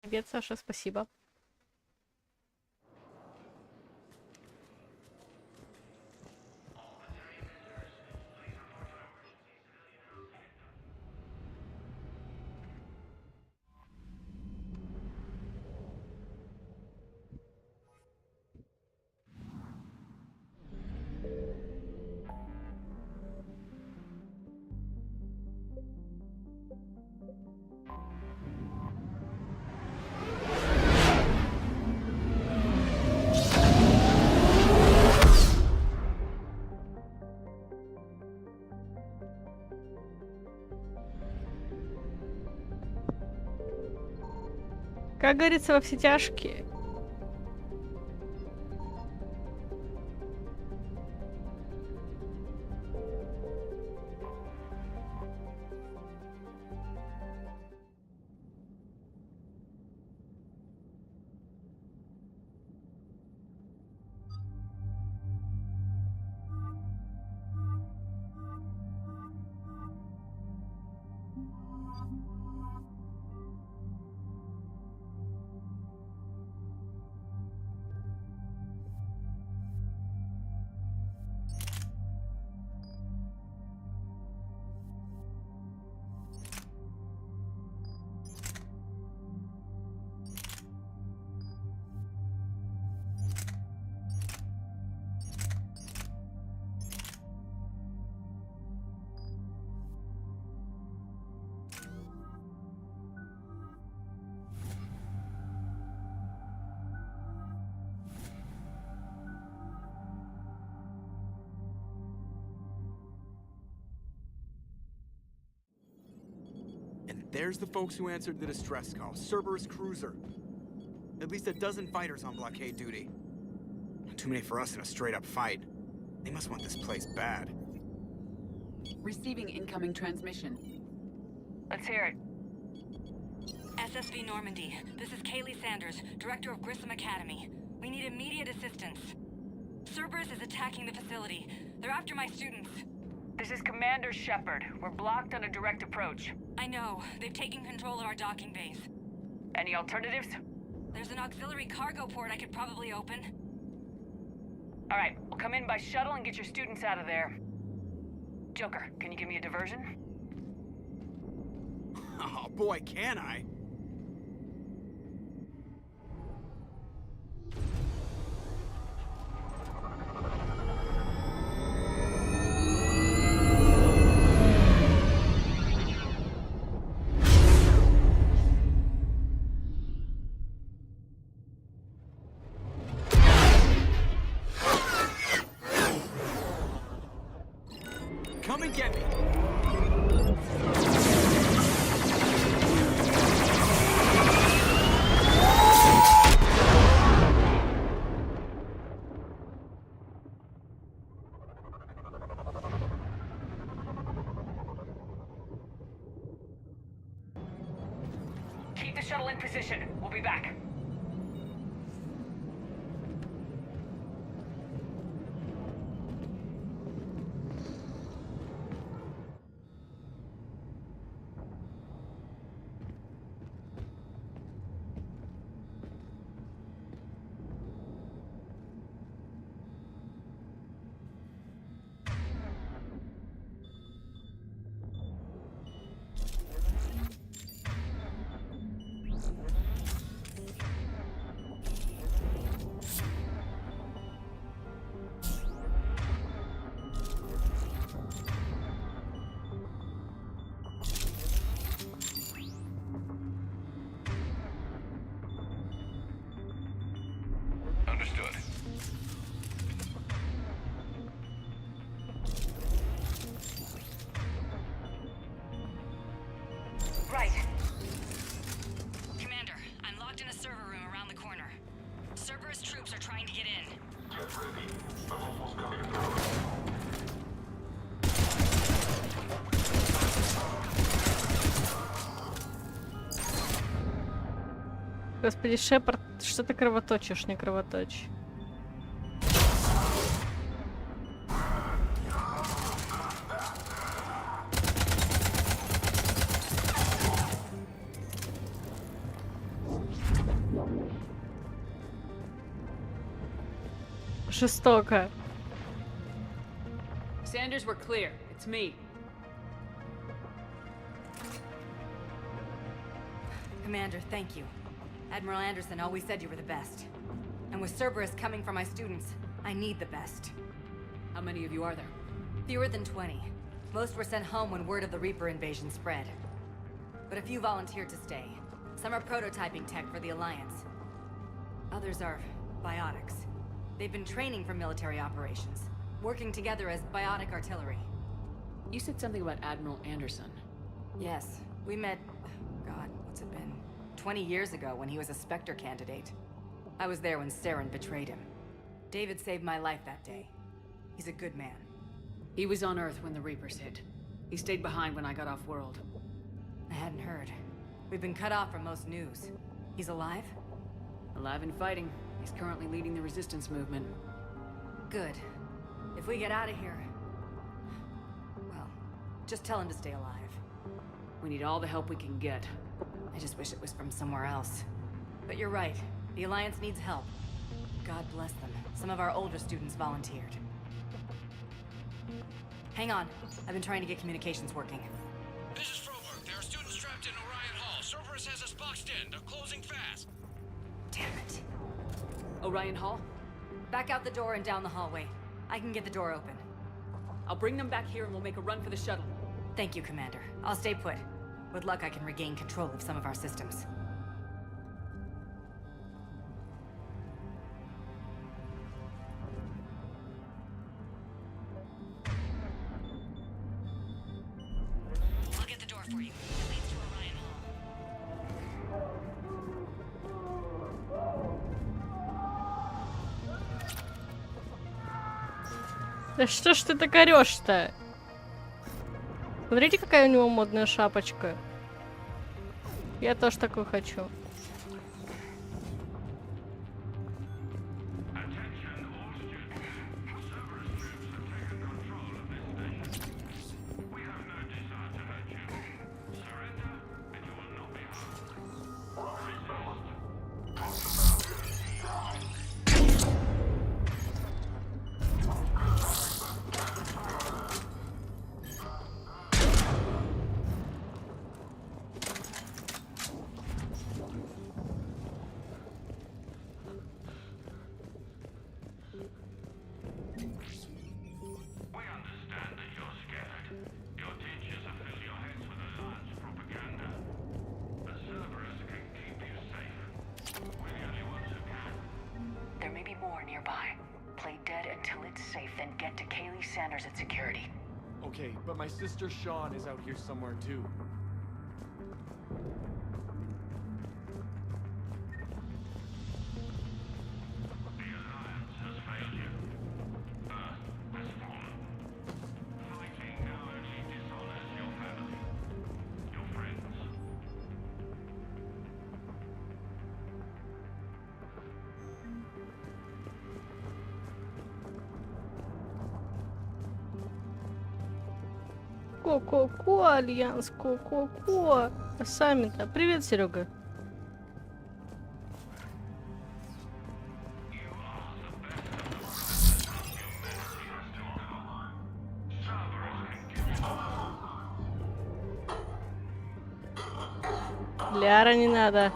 Привет, Саша, спасибо. Как говорится, во все тяжкие. There's the folks who answered the distress call. Cerberus cruiser. At least a dozen fighters on blockade duty. Too many for us in a straight-up fight. They must want this place bad. Receiving incoming transmission. Let's hear it. SSV Normandy. This is Kaylee Sanders, director of Grissom Academy. We need immediate assistance. Cerberus is attacking the facility. They're after my students. This is Commander Shepard. We're blocked on a direct approach. I know. They've taken control of our docking base. Any alternatives? There's an auxiliary cargo port I could probably open. All right, we'll come in by shuttle and get your students out of there. Joker, can you give me a diversion? Oh boy, can I? Come and get me. Keep the shuttle in position. We'll be back. Understood. Right. Commander, I'm locked in a server room around the corner. Cerberus troops are trying to get in. Get ready. I'm almost coming through. Господи, Шепард, что ты кровоточишь, не кровоточь. жестоко. Sanders, we're clear. It's me. Commander, thank you. Admiral Anderson always said you were the best. And with Cerberus coming for my students, I need the best. How many of you are there? Fewer than 20. Most were sent home when word of the Reaper invasion spread. But a few volunteered to stay. Some are prototyping tech for the Alliance. Others are biotics. They've been training for military operations, working together as biotic artillery. You said something about Admiral Anderson. Yes, we met, God, what's it been? 20 years ago when he was a Spectre candidate. I was there when Saren betrayed him. David saved my life that day. He's a good man. He was on Earth when the Reapers hit. He stayed behind when I got off-world. I hadn't heard. We've been cut off from most news. He's alive? Alive and fighting. He's currently leading the resistance movement. Good. If we get out of here... well, just tell him to stay alive. We need all the help we can get. I just wish it was from somewhere else. But you're right. The Alliance needs help. God bless them. Some of our older students volunteered. Hang on. I've been trying to get communications working. This is Froberg. There are students trapped in Orion Hall. Cerberus has us boxed in. They're closing fast. Damn it. Orion Hall? Back out the door and down the hallway. I can get the door open. I'll bring them back here and we'll make a run for the shuttle. Thank you, Commander. I'll stay put. With luck, I can regain control of some of our systems. I'll get the door for you. It leads to Orion Hall. Да что ж ты так орёшь-то? Смотрите, какая у него модная шапочка. Я тоже такую хочу. There may be more nearby. Play dead until it's safe, then get to Kaylee Sanders at security. Okay, but my sister Sean is out here somewhere too. The Alliance has failed you. Earth has fallen. Fighting now only dishonors your family, your friends. Ко-ко-ко, Альянс, ко-ко-ко. А сами-то. Привет, Серега. Ляра не надо.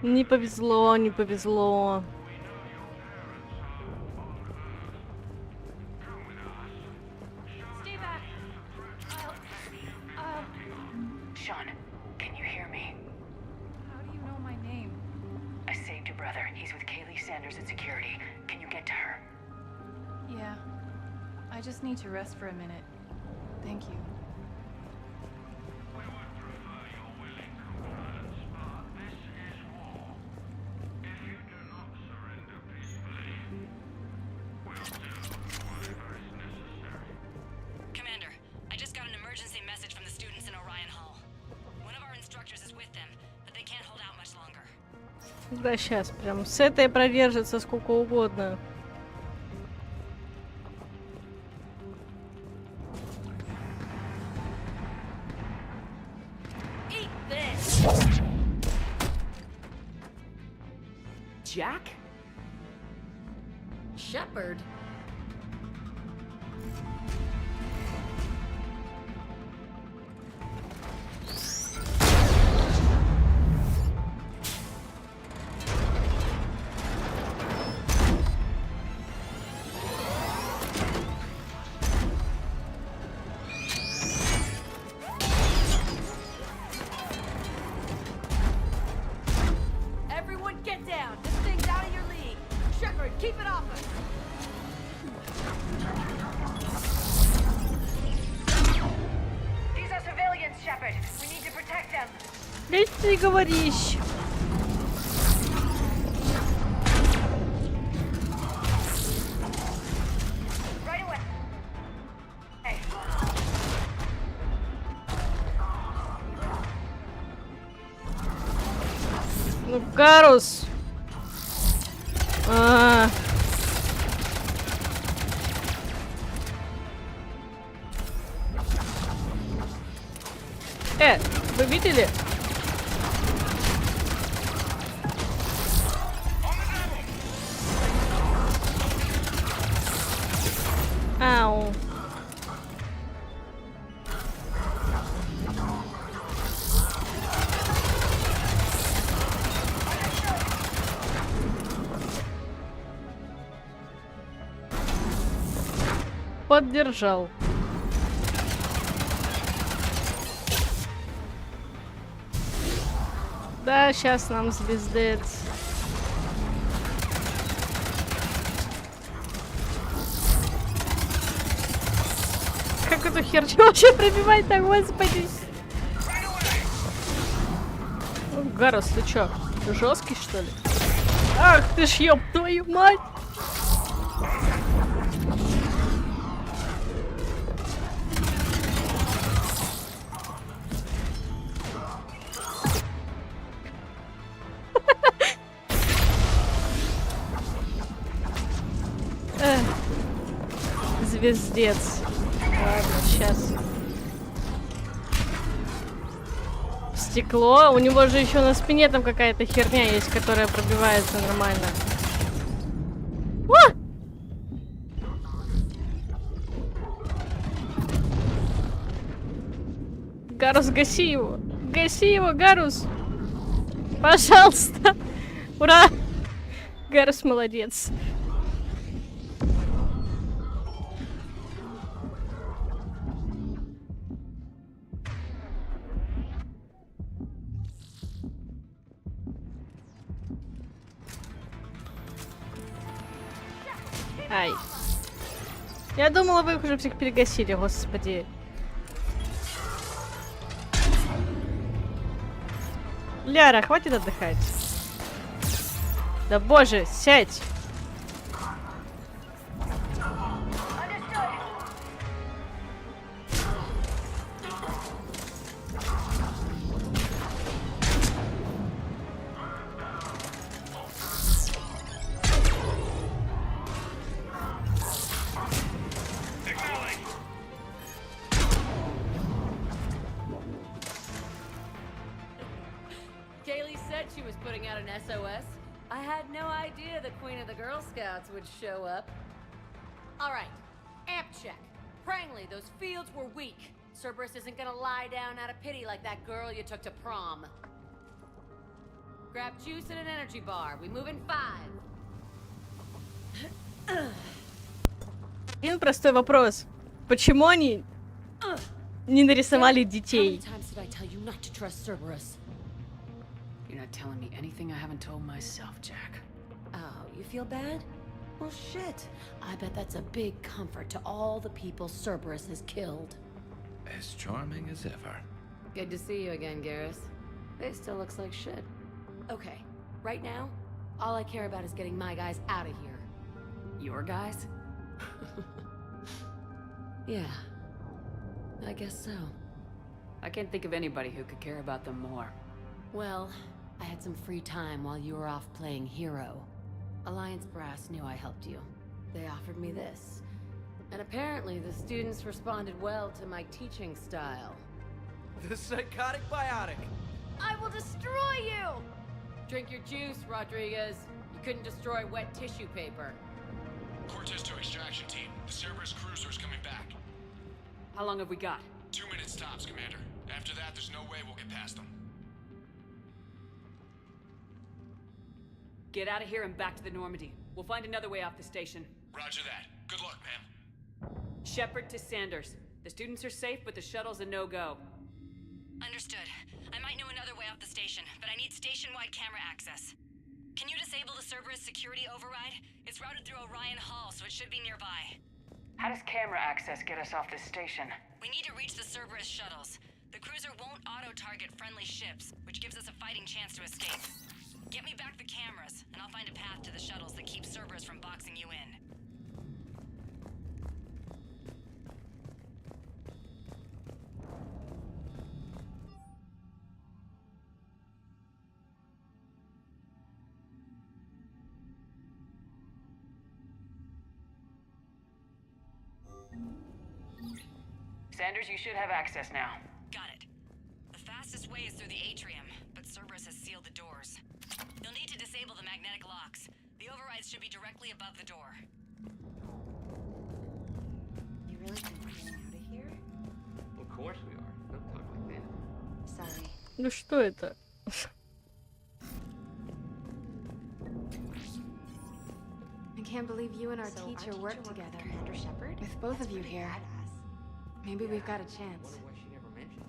Не повезло, не повезло. Sean, can you hear me? How do you know my name? I saved your brother. He's with Kaylee Sanders at security. Can you get to her? Yeah. I just need to rest for a minute. Thank you. Commander, I just got an emergency message from the students in Orion Hall. One of our instructors is with them, but they can't hold out much longer. Да, сейчас прям с этой продержится сколько угодно. Eat this! Jack? Shepard? Everyone get down! This thing's out of your league! Shepard, keep it off us! These are civilians, Shepard. We need to protect them. Ведь ты говоришь. Right away. Hey. Ну, Гарус. Вы видели? Ау. Поддержал. Да, сейчас нам звездец. Как эту херню вообще пробивать-то, господи? Ну, Гарус, ты чё, жесткий, что ли? Ах ты ж, ёб твою мать! Звездец. Ладно, сейчас. Стекло. У него же еще на спине там какая-то херня есть, которая пробивается нормально. А! Гарус, гаси его. Гаси его, Гарус. Пожалуйста. Ура! Гарус молодец. Ай. Я думала, вы их уже всех перегасили, господи. Ляра, хватит отдыхать. Да боже, сядь. Kaylee said she was putting out an SOS. I had no idea the Queen of the Girl Scouts would show up. All right, amp check. Prangley, those fields were weak. Cerberus isn't gonna lie down out of pity like that girl you took to prom. Grab juice and an energy bar. We move in 5. Один простой вопрос. Почему они не нарисовали детей? How many times did I tell you not to trust Cerberus? You're not telling me anything I haven't told myself, Jack. Oh, you feel bad? Well, shit. I bet that's a big comfort to all the people Cerberus has killed. As charming as ever. Good to see you again, Garrus. It still looks like shit. Okay, right now, all I care about is getting my guys out of here. Your guys? Yeah, I guess so. I can't think of anybody who could care about them more. Well, I had some free time while you were off playing hero. Alliance Brass knew I helped you. They offered me this. And apparently the students responded well to my teaching style. The psychotic biotic. I will destroy you! Drink your juice, Rodriguez. You couldn't destroy wet tissue paper. Cortez to extraction team. The Cerberus cruiser is coming back. How long have we got? 2 minutes tops, Commander. After that, there's no way we'll get past them. Get out of here and back to the Normandy. We'll find another way off the station. Roger that. Good luck, ma'am. Shepard to Sanders. The students are safe, but the shuttle's a no-go. Understood. I might know another way off the station, but I need station-wide camera access. Can you disable the Cerberus security override? It's routed through Orion Hall, so it should be nearby. How does camera access get us off this station? We need to reach the Cerberus shuttles. The cruiser won't auto-target friendly ships, which gives us a fighting chance to escape. Get me back the cameras, and I'll find a path to the shuttles that keeps Cerberus from boxing you in. Sanders, you should have access now. Got it. The fastest way is through the atrium, but Cerberus has sealed the doors. You'll need to disable the magnetic locks. The overrides should be directly above the door. You really think we're getting out of here? Of course we are. Don't talk like that. Sorry. Ну что это? I can't believe you and our teacher work together. Commander Shepard? With both of you here. Maybe we've got a chance. Wonder why she never mentioned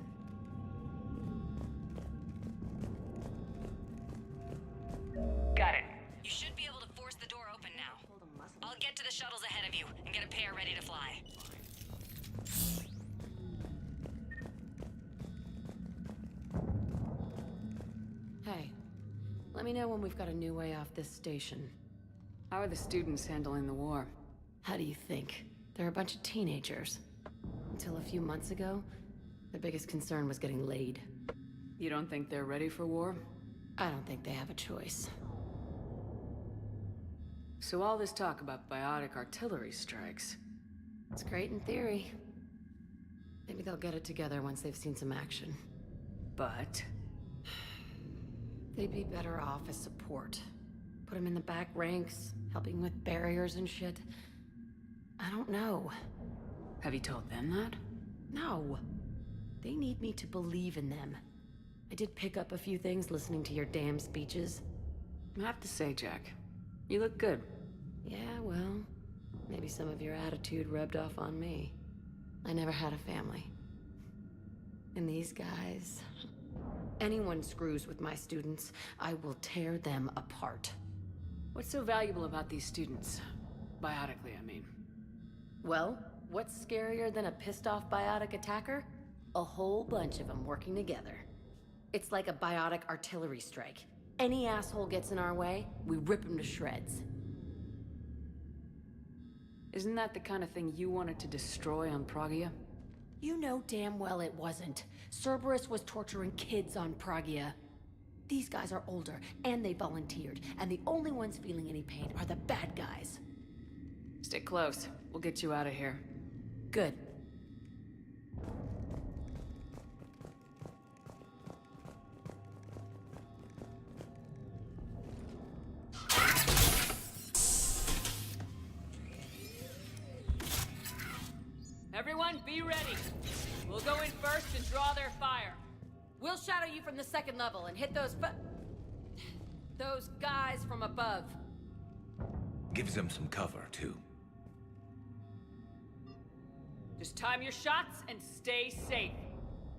it. Got it. You should be able to force the door open now. I'll get to the shuttles ahead of you and get a pair ready to fly. Hey, let me know when we've got a new way off this station. How are the students handling the war? How do you think? They're a bunch of teenagers. Until a few months ago, their biggest concern was getting laid. You don't think they're ready for war? I don't think they have a choice. So all this talk about biotic artillery strikes. It's great in theory. Maybe they'll get it together once they've seen some action. But They'd be better off as support. Put them in the back ranks, helping with barriers and shit. I don't know. have you told them that? No. They need me to believe in them. I did pick up a few things listening to your damn speeches. I have to say, Jack, you look good. Yeah, well, maybe some of your attitude rubbed off on me. I never had a family. And these guys... Anyone screws with my students, I will tear them apart. What's so valuable about these students? Biotically, I mean. Well, what's scarier than a pissed-off biotic attacker? A whole bunch of them working together. It's like a biotic artillery strike. Any asshole gets in our way, we rip him to shreds. Isn't that the kind of thing you wanted to destroy on Pragia? You know damn well it wasn't. Cerberus was torturing kids on Pragia. These guys are older, and they volunteered, and the only ones feeling any pain are the bad guys. Stick close. We'll get you out of here. Good. Everyone, be ready. We'll go in first and draw their fire. We'll shadow you from the second level and hit those Those guys from above. Gives them some cover, too. Just time your shots and stay safe.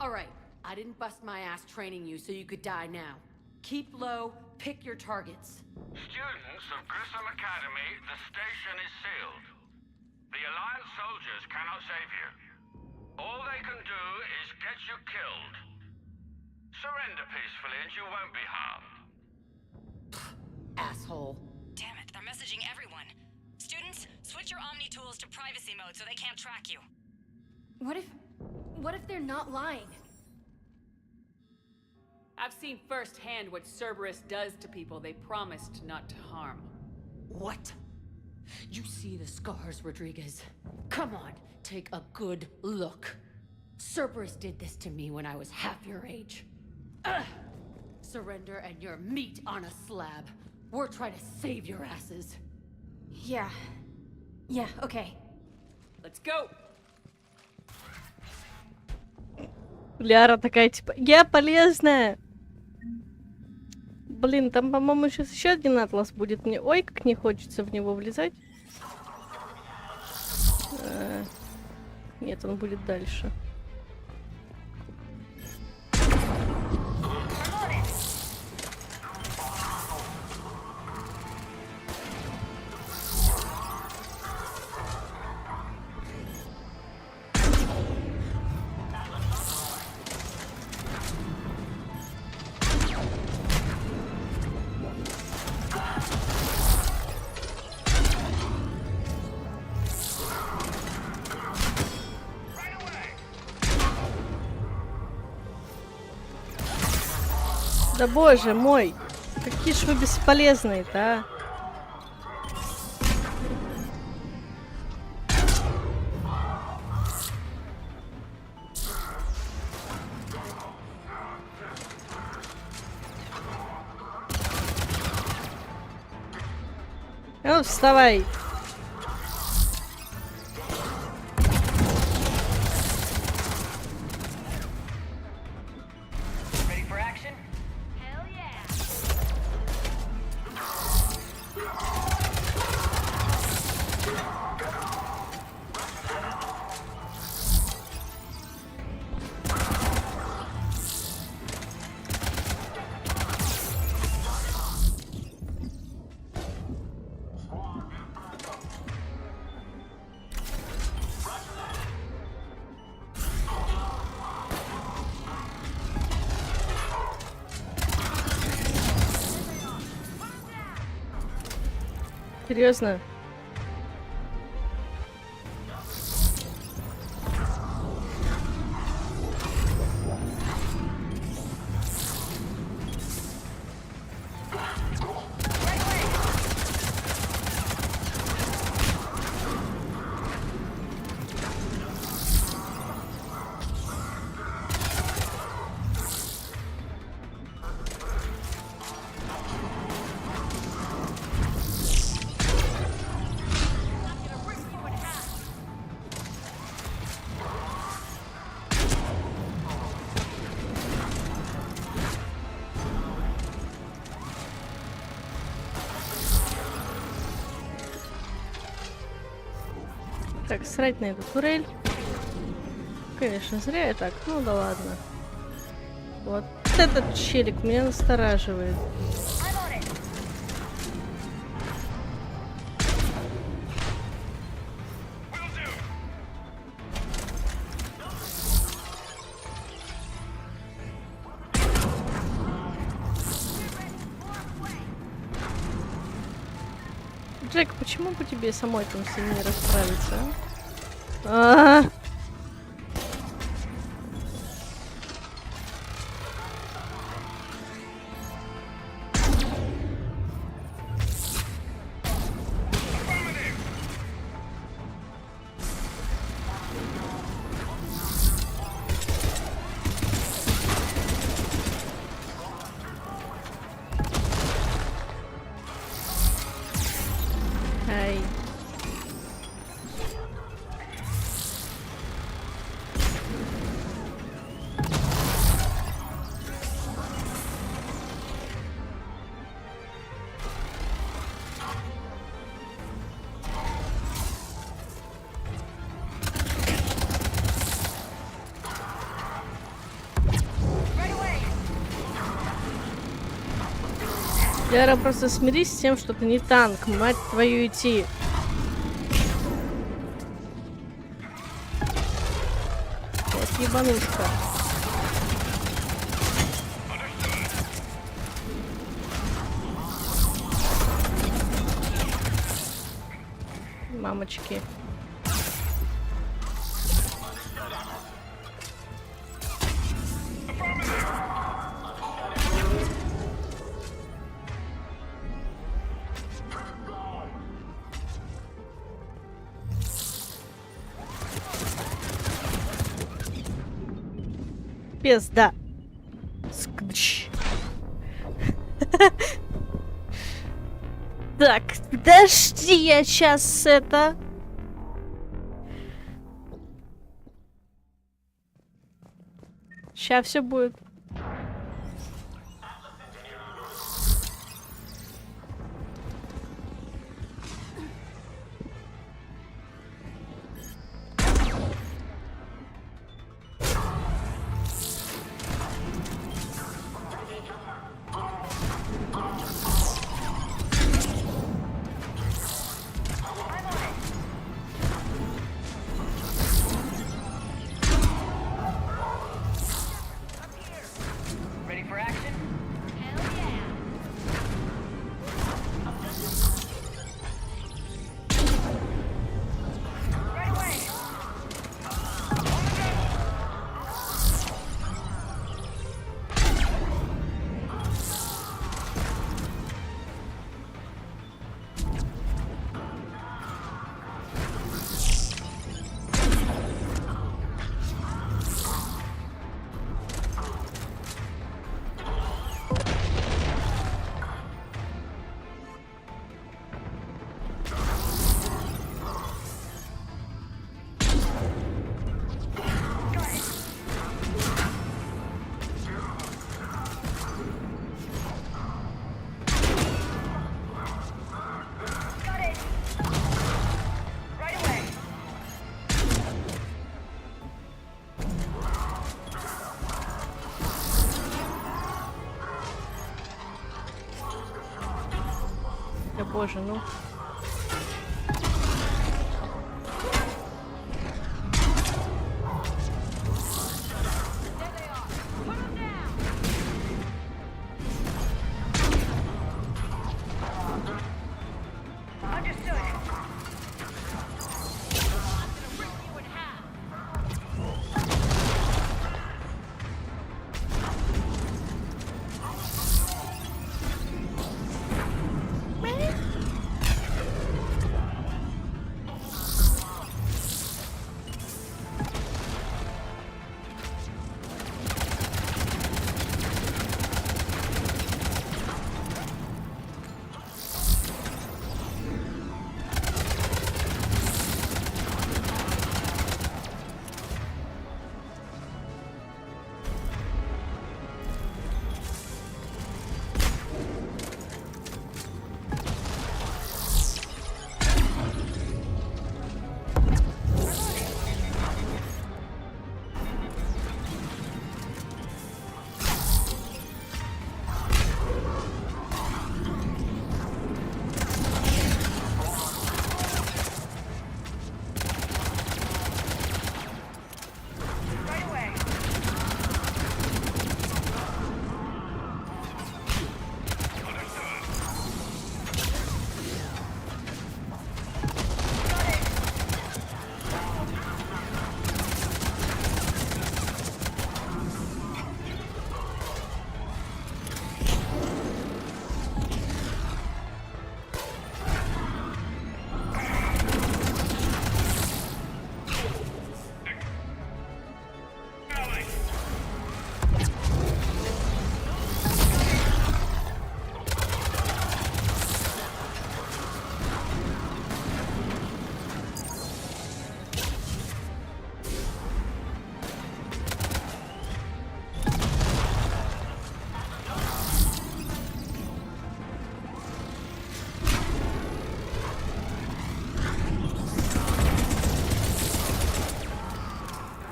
All right, I didn't bust my ass training you so you could die now. Keep low, pick your targets. Students of Grissom Academy, the station is sealed. The Alliance soldiers cannot save you. All they can do is get you killed. Surrender peacefully and you won't be harmed. Asshole. Damn it, they're messaging everyone. Students, switch your Omni tools to privacy mode so they can't track you. What if they're not lying? I've seen firsthand what Cerberus does to people they promised not to harm. What? You see the scars, Rodriguez? Come on, take a good look. Cerberus did this to me when I was half your age. Ugh. Surrender and you're meat on a slab. We're trying to save your asses. Yeah, okay. Let's go! Ляра такая, типа, я полезная. Блин, там, по-моему, сейчас еще один атлас будет. Мне, ой, как не хочется в него влезать. Нет, он будет дальше. Да боже мой, какие ж вы бесполезные-то, а? Ну, вставай. Ready for action? Hell yeah! Серьезно? Так, срать на эту турель. Конечно, зря я так. Ну да ладно. Вот этот челик меня настораживает. Джек, почему бы тебе самой там с ним не расправиться, а? Ляра, просто смирись с тем, что ты не танк, мать твою идти. Вот ебанушка. Мамочки. Пизда. Скдыщ. Так, подожди, я сейчас это... Сейчас все будет. Ready for action? Да боже, ну.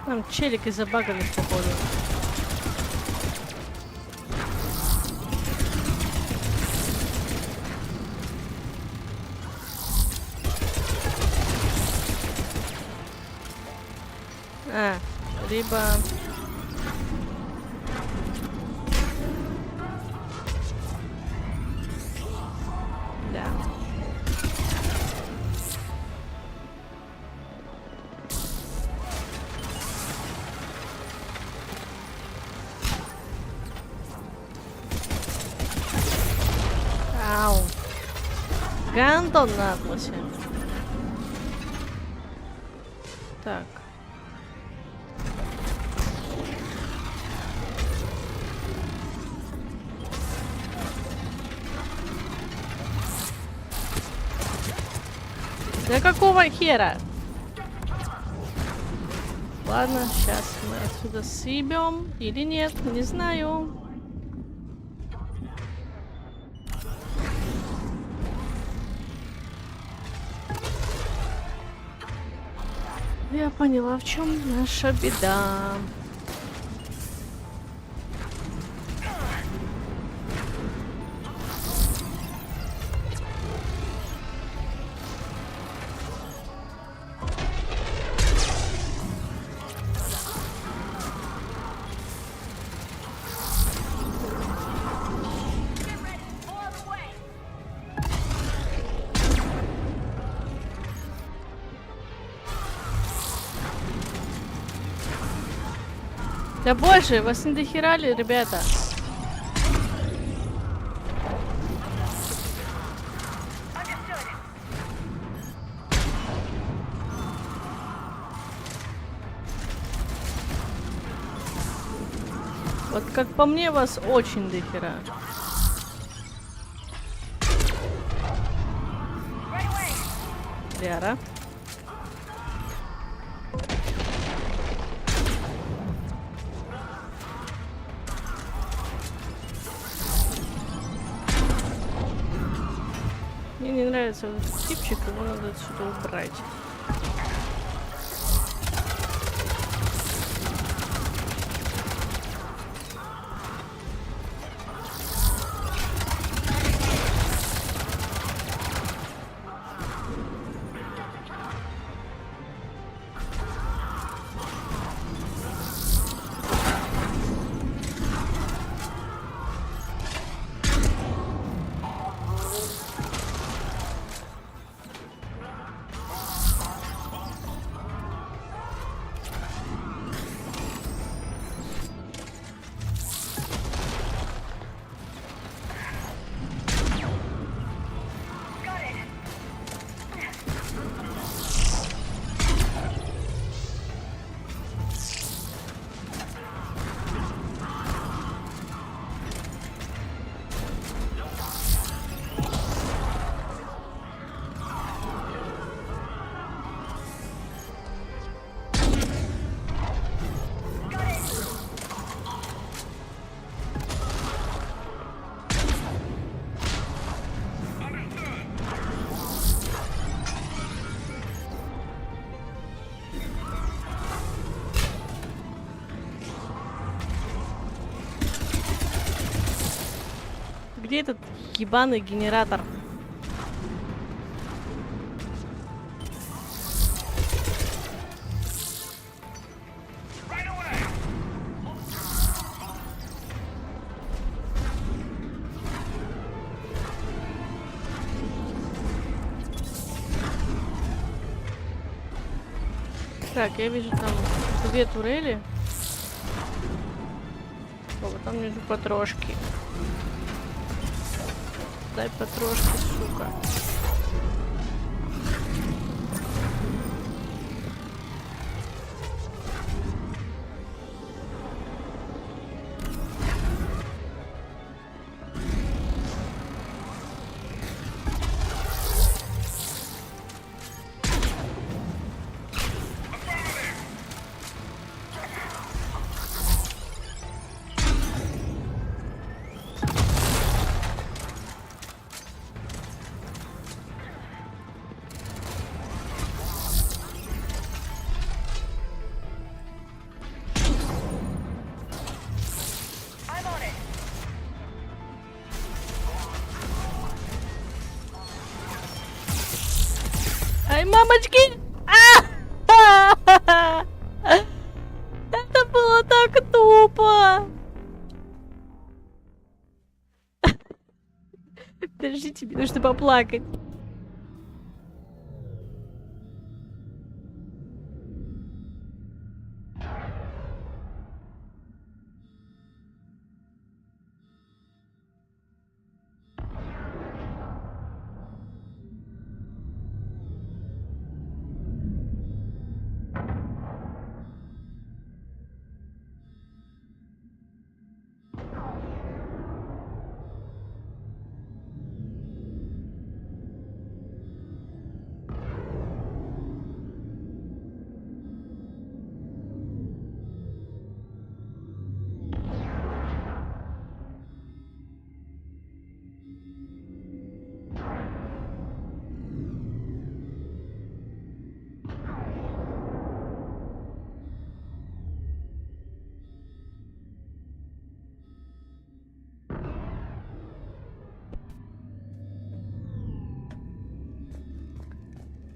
Там челики забагались, походу. либо... Да. Ау. Гандон на атласе. Так. Да какого хера? Ладно, сейчас мы отсюда съебем или нет, не знаю. Я поняла, в чем наша беда. Да больше, вас не дохерали, ребята. Вот как по мне, вас очень дохера. Ляра. Мне не нравится вот этот типчик, его надо отсюда убрать. Где этот ебаный генератор? Так, я вижу там 2 турели. О, вот там внизу потрошки. Дай потрошки, сука. Ай, мамочки! Подождите, мне нужно поплакать.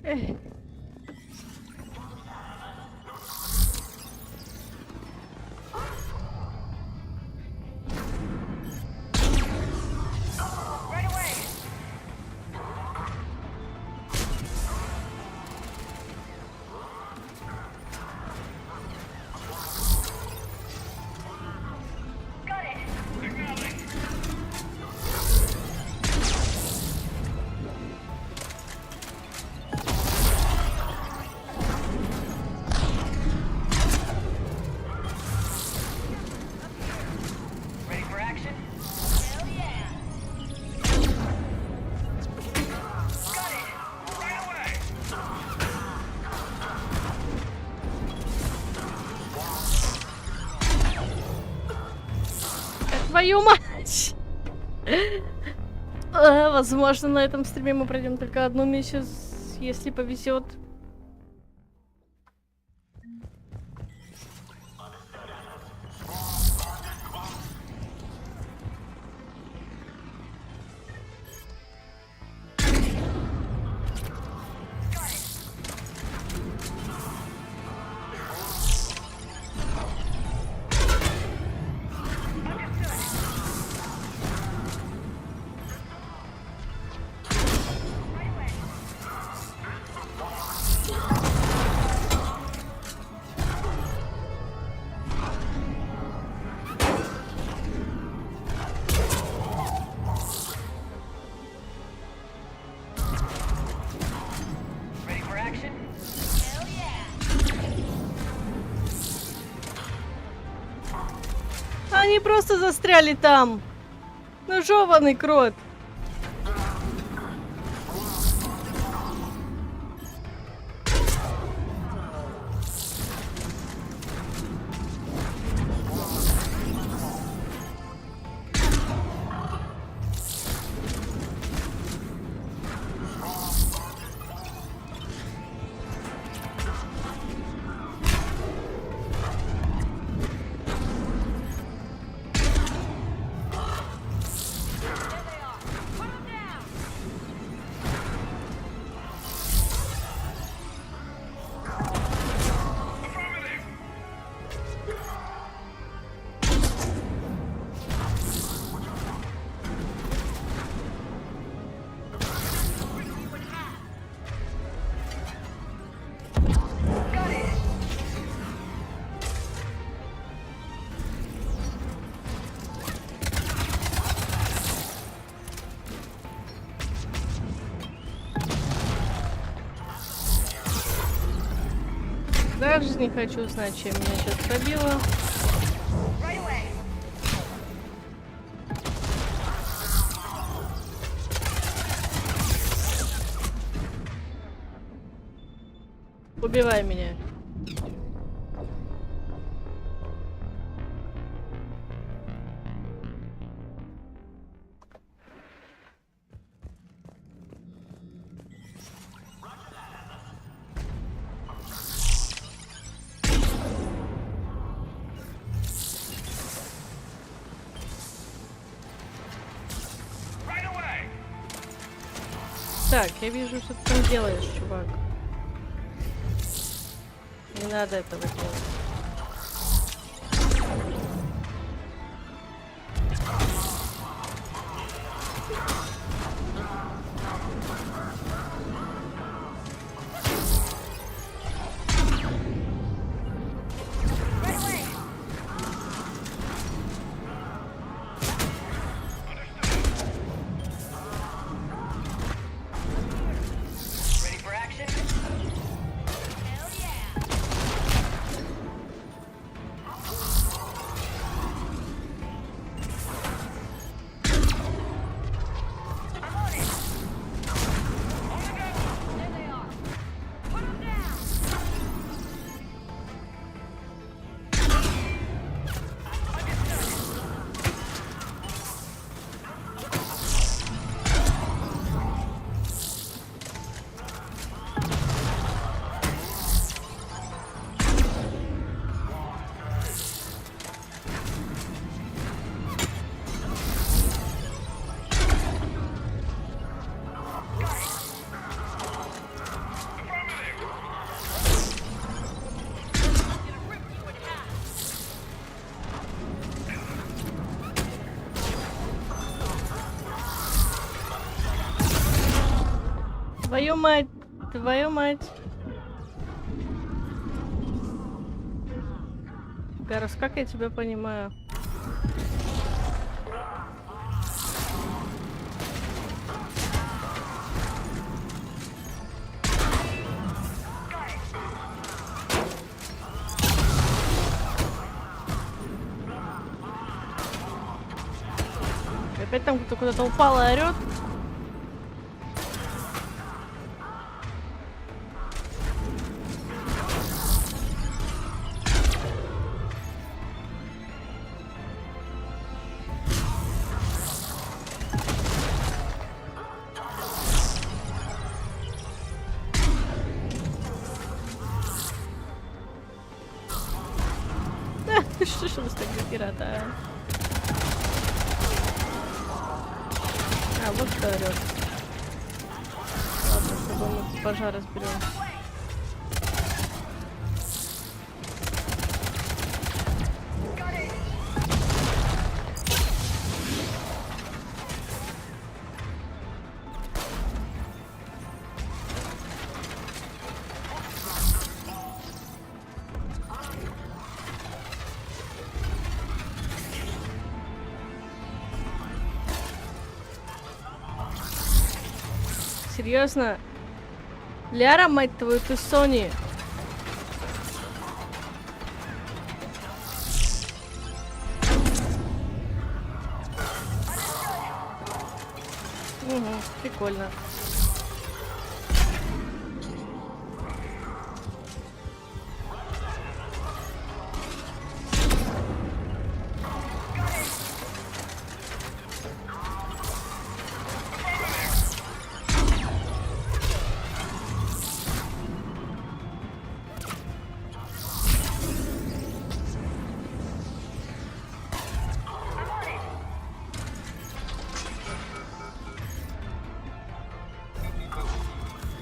Эх. Твою мать! Возможно, на этом стриме мы пройдем только одну миссию, если повезет. Они просто застряли там. Ну, жёваный крот. Даже не хочу знать, чем меня сейчас пробило. Убивай меня. Так, я вижу, что ты там делаешь, чувак. Не надо этого делать. Твою мать! Твою мать! Гарус, как я тебя понимаю? Опять там кто-то куда-то упал и орёт. Что ж у нас так пирата, а? А, вот кто орёт. Ладно, с тобой мы пожар разберем. Серьезно? Ляра, мать твою, ты Сони. Угу, прикольно.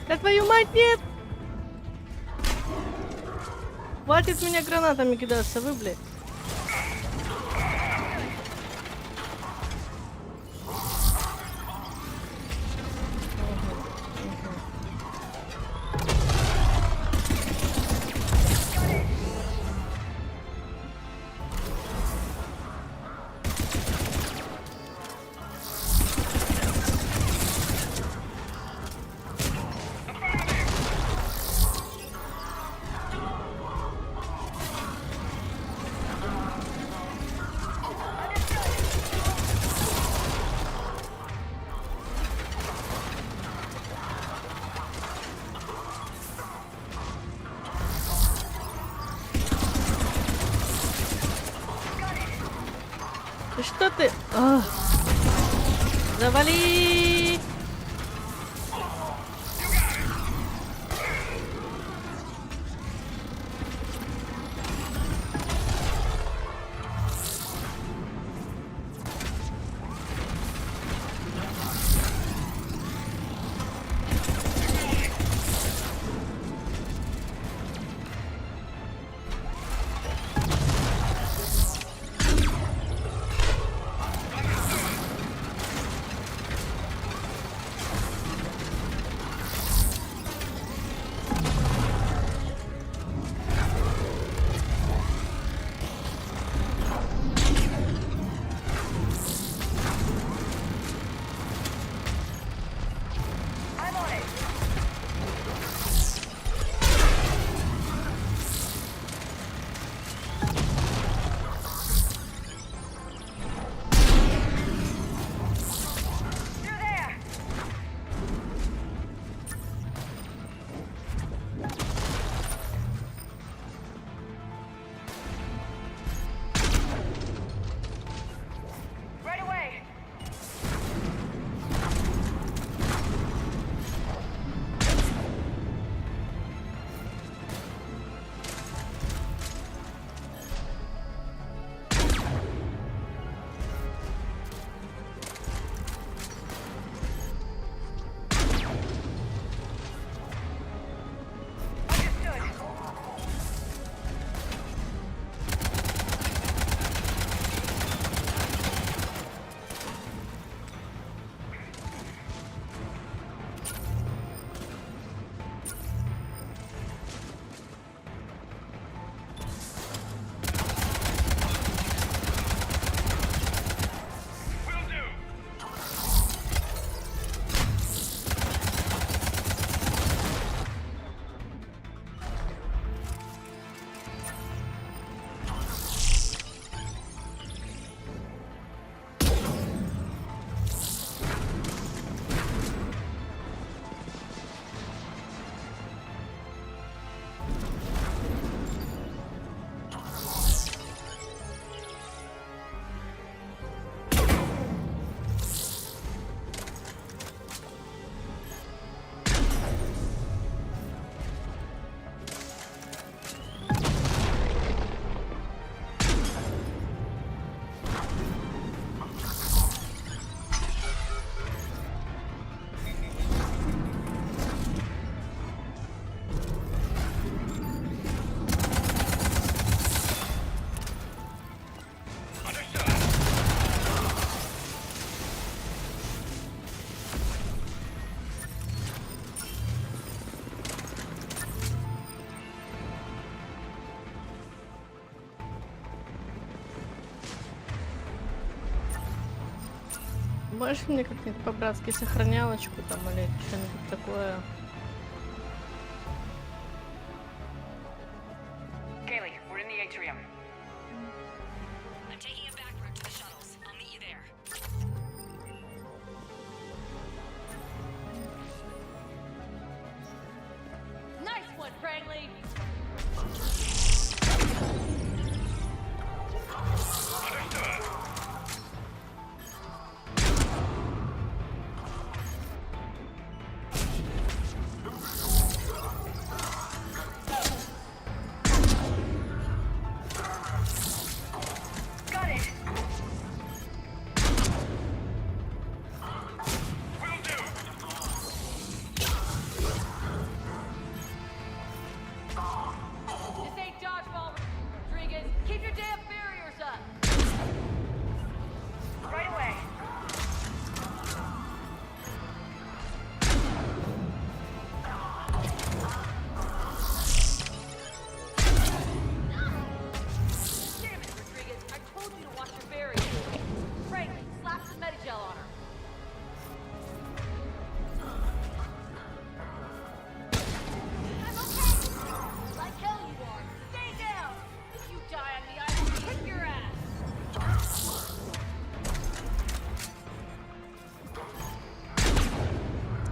Да твою мать, нет! Хватит меня гранатами кидаться, вы, блядь. Да что ты? Ах. Завали! Можешь мне как-нибудь по-братски сохранялочку там или что-нибудь такое? Kaylee, we're in the atrium. I'm taking a back route to the shuttles. I'll meet you there. Nice one, Crangley!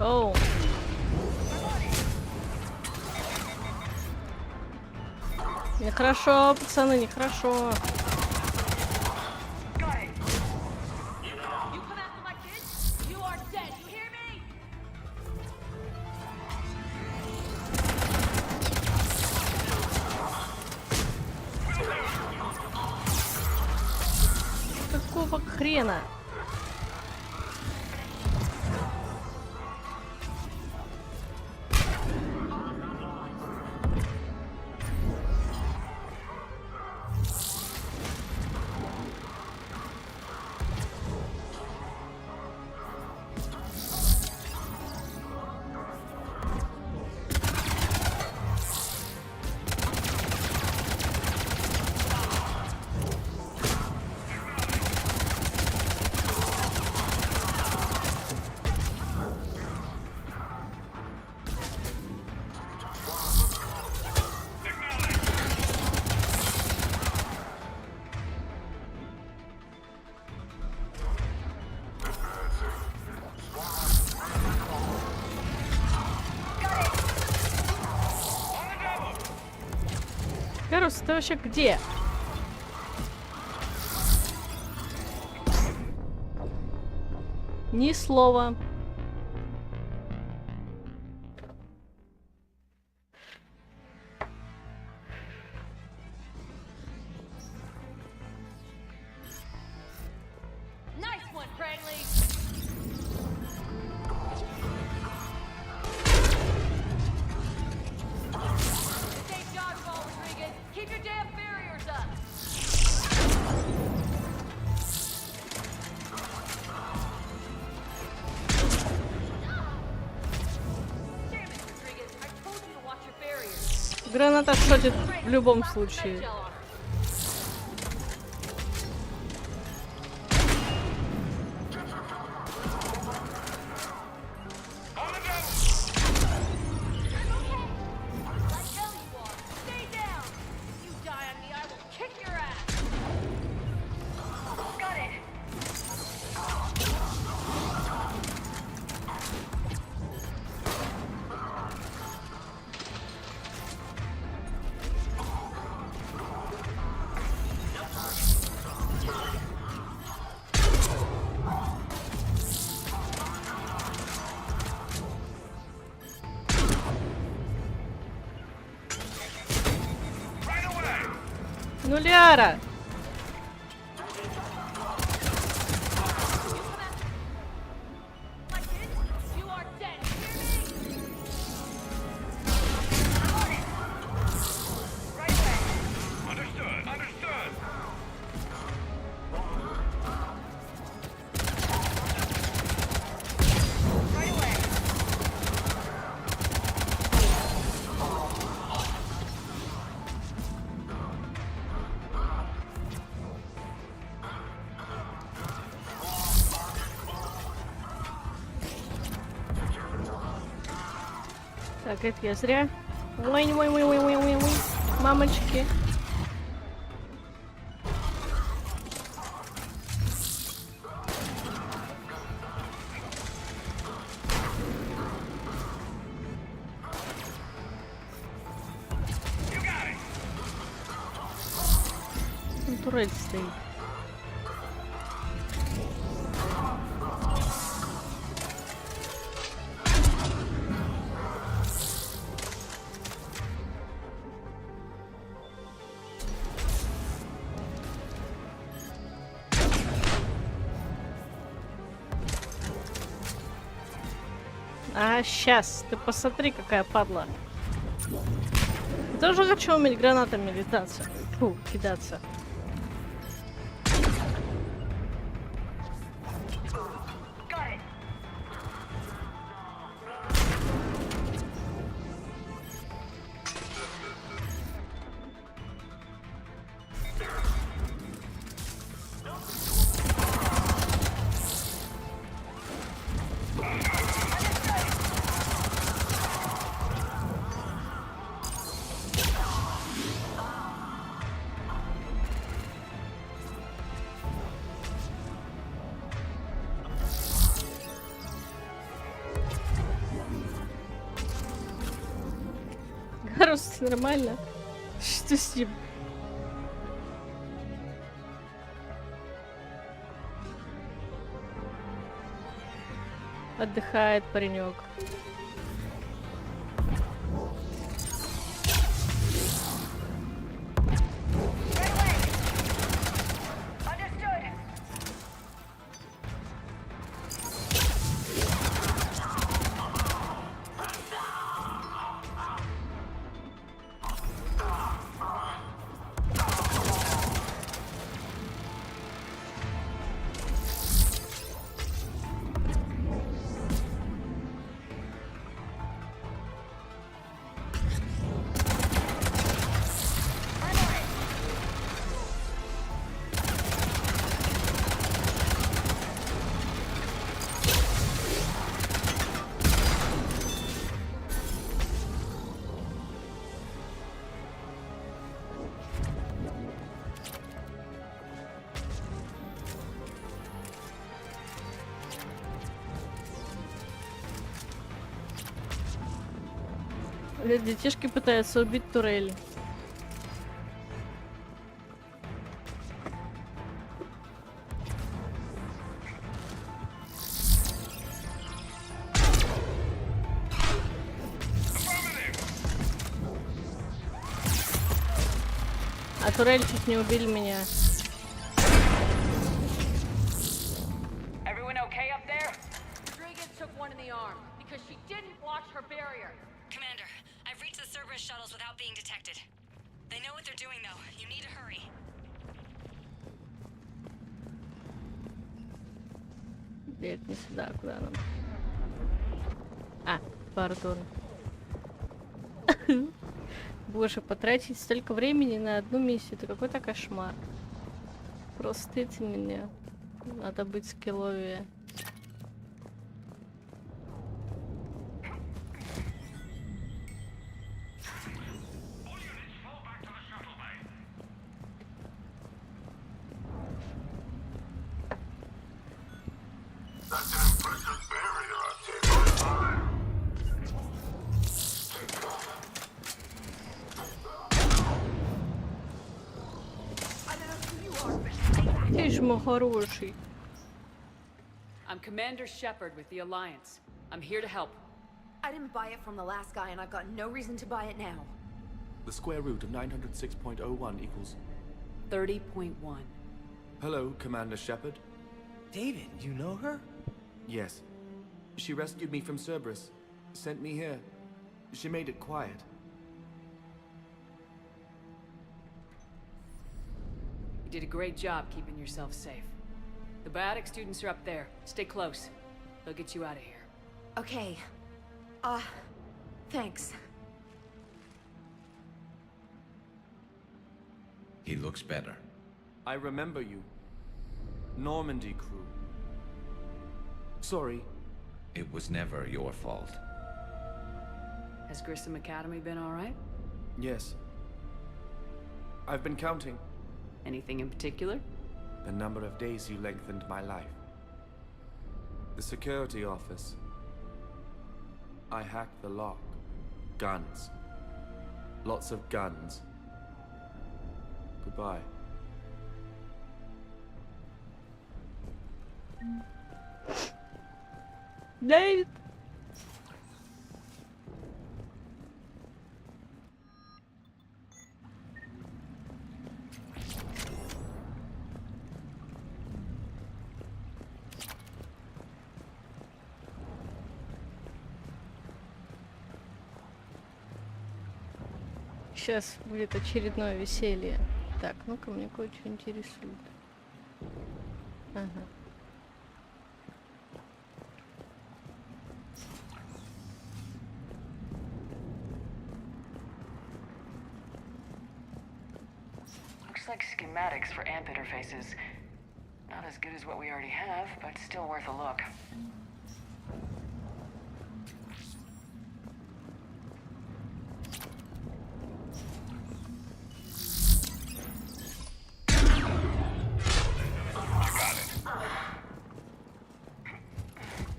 Оу. Нехорошо, пацаны, нехорошо. Какого хрена? Гарус, ты вообще где? Ни слова. Nice one, Crangley! Граната шотит в любом случае. Ну, Ляра! Так, это я зря. Ой, мамочки. Турель стоит. А, сейчас. Ты посмотри, какая падла. Тоже хочу уметь гранатами летаться. Фу, кидаться. Гарус, нормально? Что с ним? Отдыхает паренек. Детишки пытаются убить турель. А турель чуть не убили меня. Everyone okay up there? Rodriguez took one in the arm because she didn't watch her barrier. Commander, I've reached the Cerberus shuttles without being detected. They know what they're doing, though. You need to hurry. Нет, не сюда, куда нам? А, пардон. Боже, потратить столько времени на одну миссию, это какой-то кошмар. Простите меня. Надо быть скилловее. Ты ж мой хороший. I'm Commander Shepard with the Alliance. I'm here to help. I didn't buy it from the last guy, and I've got no reason to buy it now. The square root of 906.01 equals... 30.1. Hello, Commander Shepard. David, you know her? Yes. She rescued me from Cerberus. Sent me here. She made it quiet. You did a great job keeping yourself safe. The biotic students are up there. Stay close. They'll get you out of here. Okay. Thanks. He looks better. I remember you. Normandy crew. Sorry. It was never your fault. Has Grissom Academy been all right? Yes. I've been counting Anything in particular? the number of days you lengthened my life. The security office. I hacked the lock. Guns. Lots of guns. Goodbye. Дэвид! Сейчас будет очередное веселье. Так, ну-ка, мне кое-что интересует. Ага. Looks like schematics for AMP interfaces. Not as good as what we already have, but still worth a look.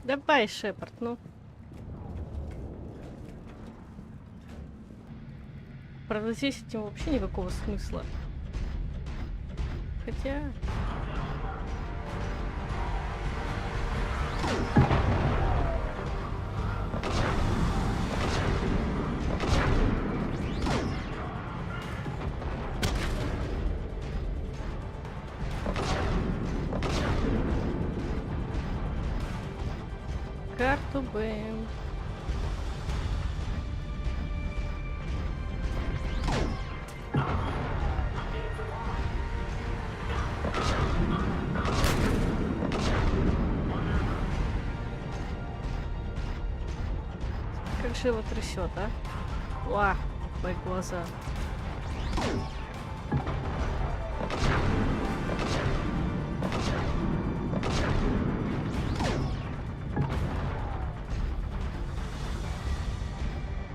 Давай, Шепард, ну. Правда, здесь этим вообще никакого смысла. Хотя... Карту БМ. Как же его трясет, а? Ва, мои глаза.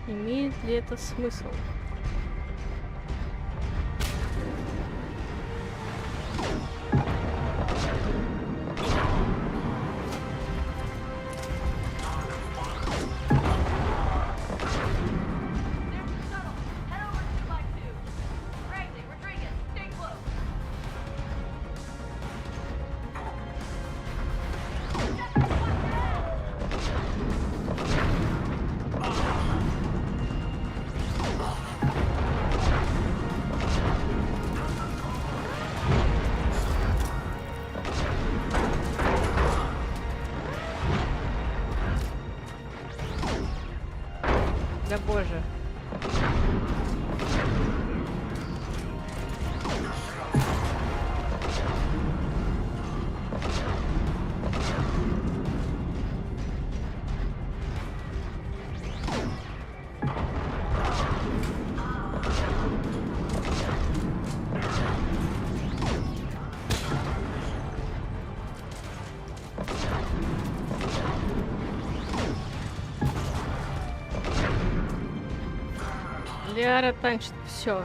Имеет ли это смысл? Да боже. Лиара танчит все.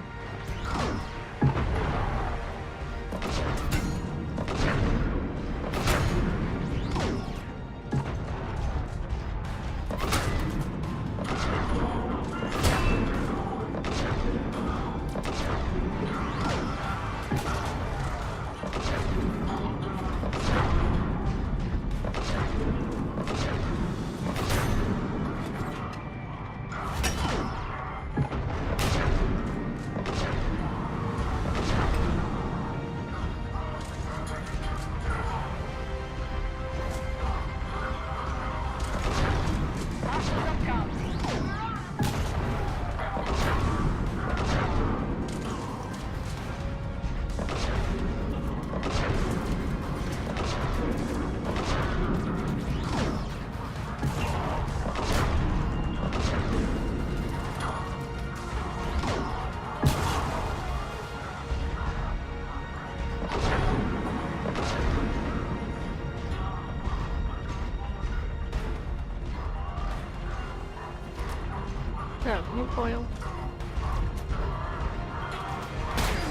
Так, не понял.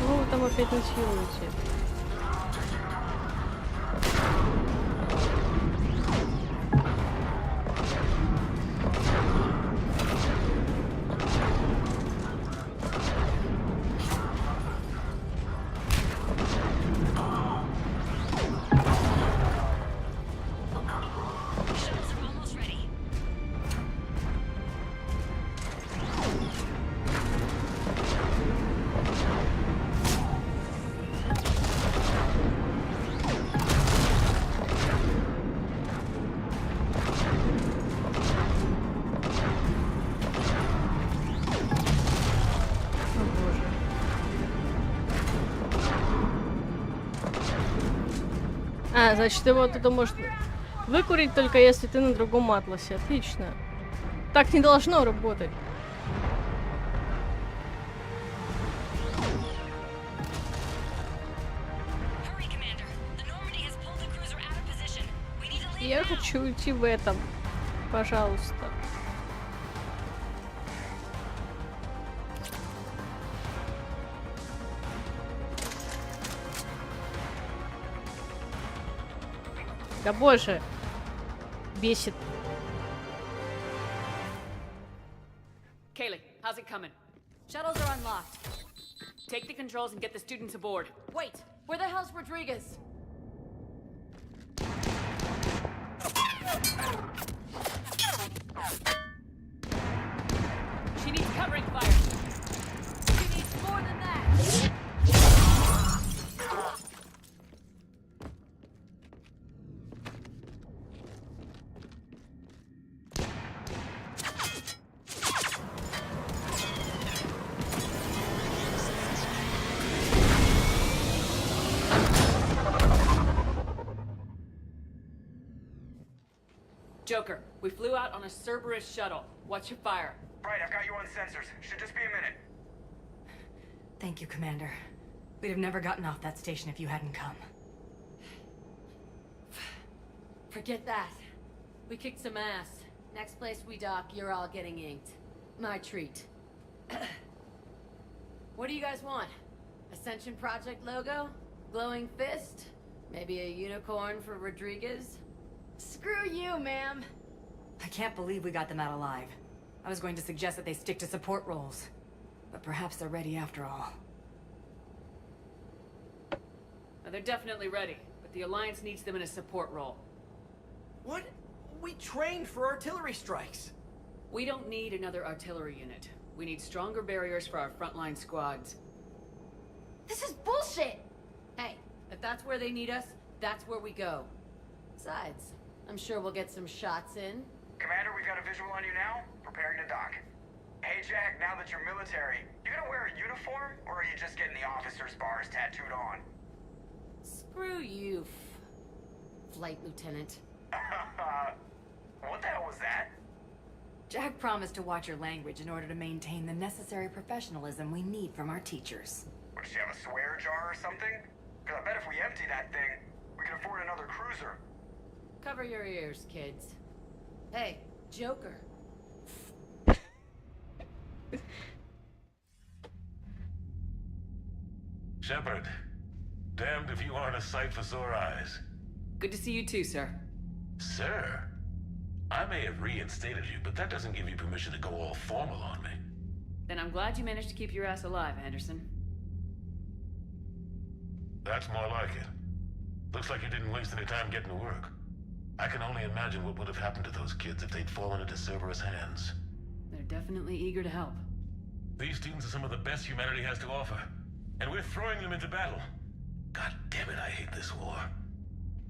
Ну, вы там опять насилуете. А, значит, его туда может выкурить только если ты на другом атласе. Отлично. Так не должно работать. Я хочу уйти в этом. Пожалуйста. Да боже. Бесит. Kaylee, how's it coming? Shuttles are unlocked. Take the controls and get the students aboard. Wait, where the hell's Rodriguez? She needs covering fire. She needs more than that. Joker, we flew out on a Cerberus shuttle. Watch your fire. Right, I've got you on sensors. Should just be a minute. Thank you, Commander. We'd have never gotten off that station if you hadn't come. Forget that. We kicked some ass. Next place we dock, you're all getting inked. My treat. What do you guys want? Ascension Project logo? Glowing fist? Maybe a unicorn for Rodriguez? Screw you, ma'am. I can't believe we got them out alive. I was going to suggest that they stick to support roles. But perhaps they're ready after all. They're definitely ready, but the Alliance needs them in a support role. What? We trained for artillery strikes. We don't need another artillery unit. We need stronger barriers for our frontline squads. This is bullshit! Hey, if that's where they need us, that's where we go. Besides, I'm sure we'll get some shots in. Commander, we've got a visual on you now. Preparing to dock. Hey, Jack, now that you're military, you gonna wear a uniform, or are you just getting the officer's bars tattooed on? Screw you, Flight Lieutenant. What the hell was that? Jack promised to watch your language in order to maintain the necessary professionalism we need from our teachers. What, does she have a swear jar or something? Because I bet if we empty that thing, we can afford another cruiser. Cover your ears, kids. Hey, Joker. Shepard, damned if you aren't a sight for sore eyes. Good to see you too, sir. Sir? I may have reinstated you, but that doesn't give you permission to go all formal on me. Then I'm glad you managed to keep your ass alive, Anderson. That's more like it. Looks like you didn't waste any time getting to work. I can only imagine what would have happened to those kids if they'd fallen into Cerberus hands. They're definitely eager to help. These students are some of the best humanity has to offer, and we're throwing them into battle. God damn it, I hate this war.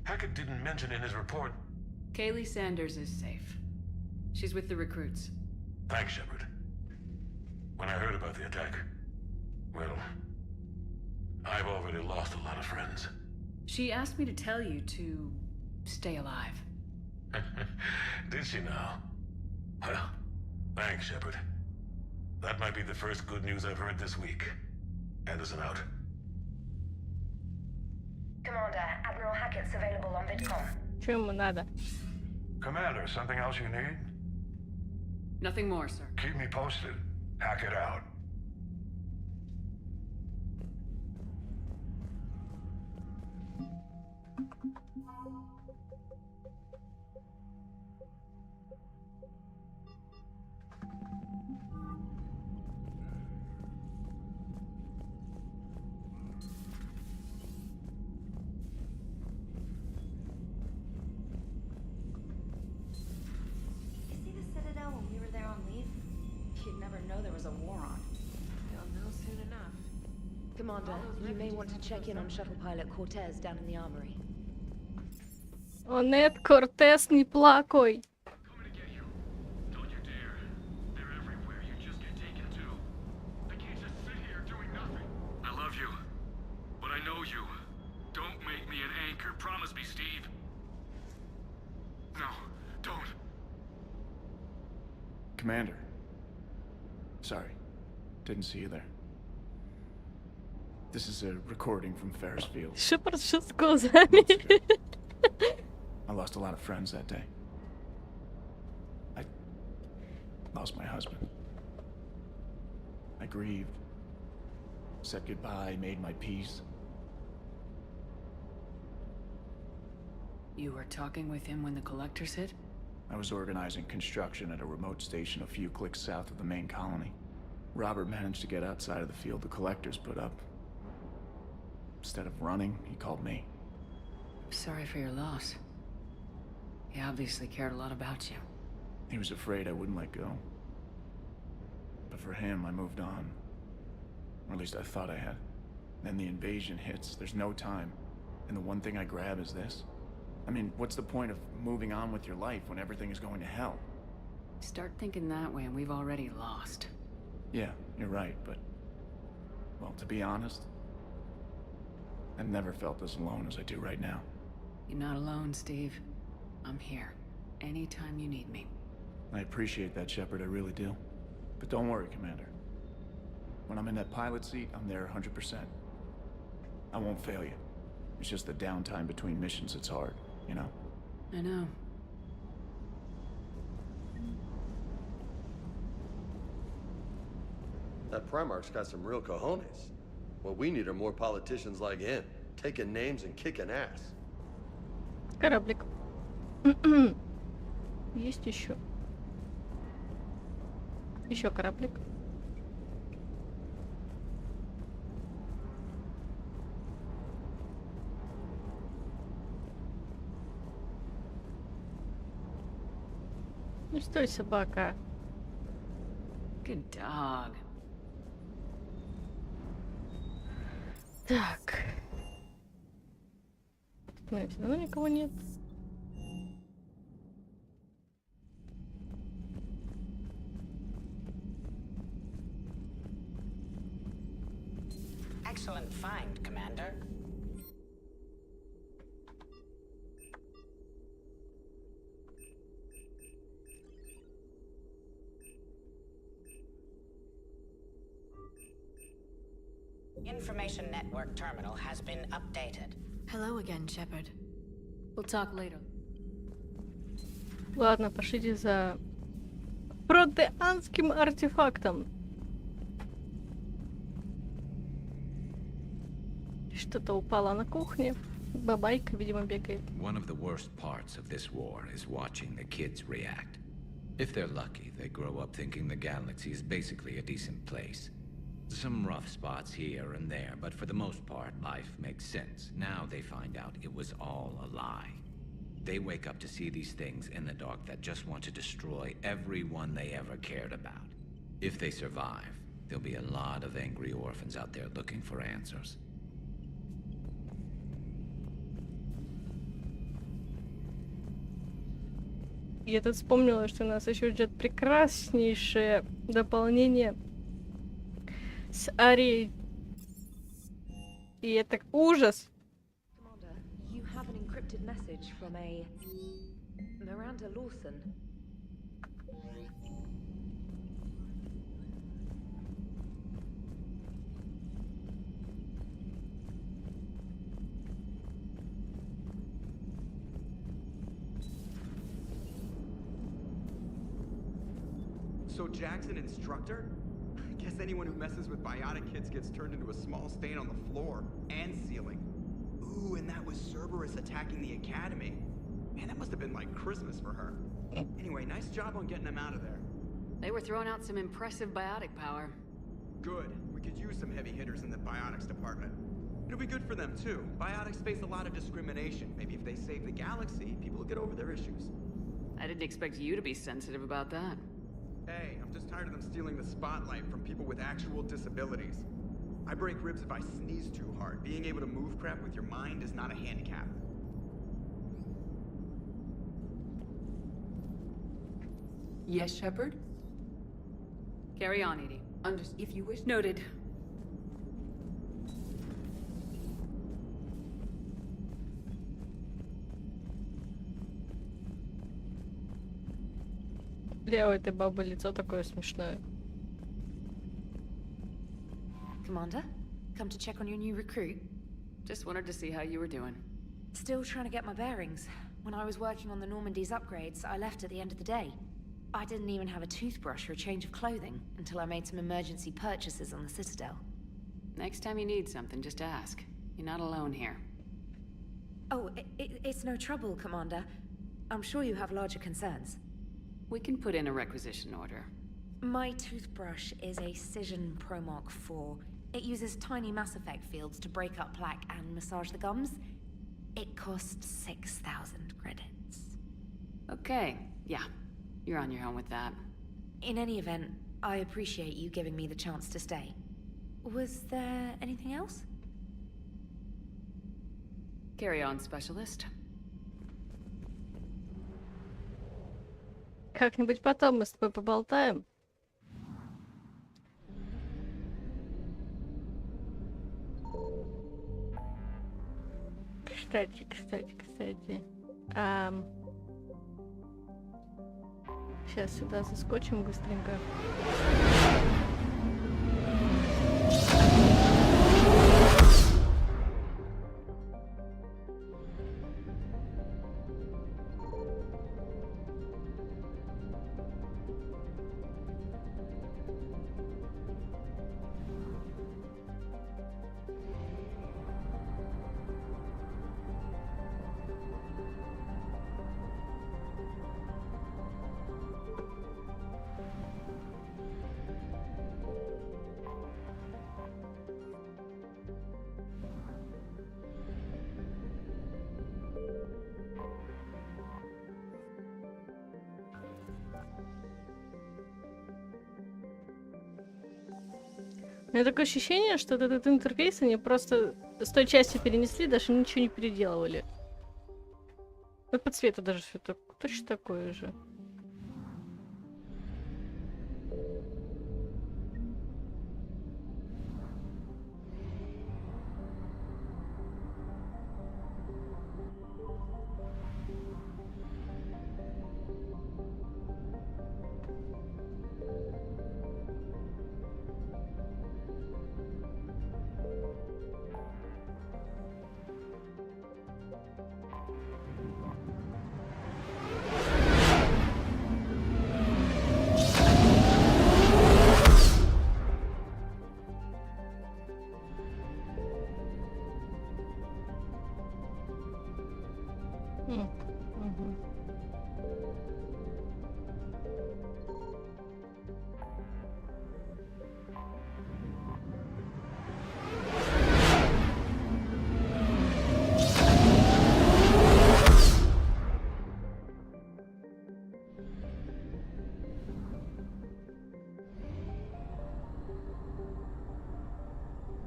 Hackett didn't mention in his report. Kaylee Sanders is safe. She's with the recruits. Thanks, Shepard. When I heard about the attack, well, I've already lost a lot of friends. She asked me to tell you to stay alive. Did she now? Well, thanks, Shepard. That might be the first good news I've heard this week. Anderson out. Commander, Admiral Hackett's available on VidCom. Что ему надо? Commander, something else you need? Nothing more, sir. Keep me posted. Hack it out. Commander, you may want to check in on shuttle pilot Cortez down in the armory. О, нет, Кортес не плакой. I love you, but I know you. Don't make me an anchor. Promise me, Steve. No, don't. Commander. Sorry. Didn't see you there. This is a recording from Ferris Field. Шепард с глазами. I lost a lot of friends that day. I lost my husband. I grieved. Said goodbye, made my peace. You were talking with him when the collectors hit? I was organizing construction at a remote station a few clicks south of the main colony. Robert managed to get outside of the field the collectors put up. Instead of running, he called me. Sorry for your loss. He obviously cared a lot about you. He was afraid I wouldn't let go. But for him, I moved on. Or at least I thought I had. Then the invasion hits, there's no time. And the one thing I grab is this. I mean, what's the point of moving on with your life when everything is going to hell? Start thinking that way and we've already lost. Yeah, you're right, but... well, to be honest, I've never felt as alone as I do right now. You're not alone, Steve. I'm here. Anytime you need me. I appreciate that, Shepard, I really do. But don't worry, Commander. When I'm in that pilot seat, I'm there 100%. I won't fail you. It's just the downtime between missions that's hard, you know? I know. That Primarch's got some real cojones. What we need are more politicians like him, taking names and kicking ass. Кораблик. Есть еще. Еще кораблик. Ну стой, собака. Good dog. Так. Смотри, все равно никого нет. Excellent find, Commander. Information network terminal has been updated. Hello again, Shepard. We'll talk later. Ладно, пошлите за протеанским артефактом. Что-то упало на кухне. Бабайка, видимо, бегает. One of the worst parts of this war is watching the kids react. If they're lucky, they grow up thinking the galaxy is basically a decent place. Some rough spots here and there, but for the most part, life makes sense. Now they find out it was all a lie. They wake up to see these things in the dark that just want to destroy everyone they ever cared about. If they survive, there'll be a lot of angry orphans out there looking for answers. Я тут вспомнила, что у нас еще ждет прекраснейшее дополнение с Арией. И это ужас. Commander, you have an encrypted message from a Miranda Lawson. So Jack's an instructor? I guess anyone who messes with biotic kids gets turned into a small stain on the floor and ceiling. Ooh, and that was Cerberus attacking the academy. Man, that must have been like Christmas for her. Anyway, nice job on getting them out of there. They were throwing out some impressive biotic power. Good. We could use some heavy hitters in the biotics department. It'll be good for them, too. Biotics face a lot of discrimination. Maybe if they save the galaxy, people will get over their issues. I didn't expect you to be sensitive about that. Hey, I'm just tired of them stealing the spotlight from people with actual disabilities. I break ribs if I sneeze too hard. Being able to move crap with your mind is not a handicap. Yes, Shepard? Carry on, Edie. If you wish. Noted. Бля, у этой бабы лицо такое смешное. Commander, come to check on your new recruit? Just wanted to see how you were doing. Still trying to get my bearings. When I was working on the Normandy's upgrades, I left at the end of the day. I didn't even have a toothbrush or a change of clothing until I made some emergency purchases on the Citadel. Next time you need something, just ask. You're not alone here. Oh, it's no trouble, Commander. I'm sure you have larger concerns. We can put in a requisition order. My toothbrush is a Cision Pro Mark IV. It uses tiny Mass Effect fields to break up plaque and massage the gums. It costs 6,000 credits. Okay, yeah. You're on your own with that. In any event, I appreciate you giving me the chance to stay. Was there anything else? Carry on, specialist. Как-нибудь потом мы с тобой поболтаем. Кстати. Сейчас сюда заскочим быстренько. У меня такое ощущение, что этот интерфейс они просто с той части перенесли, даже ничего не переделывали. Вот по цвету даже все точно такое же.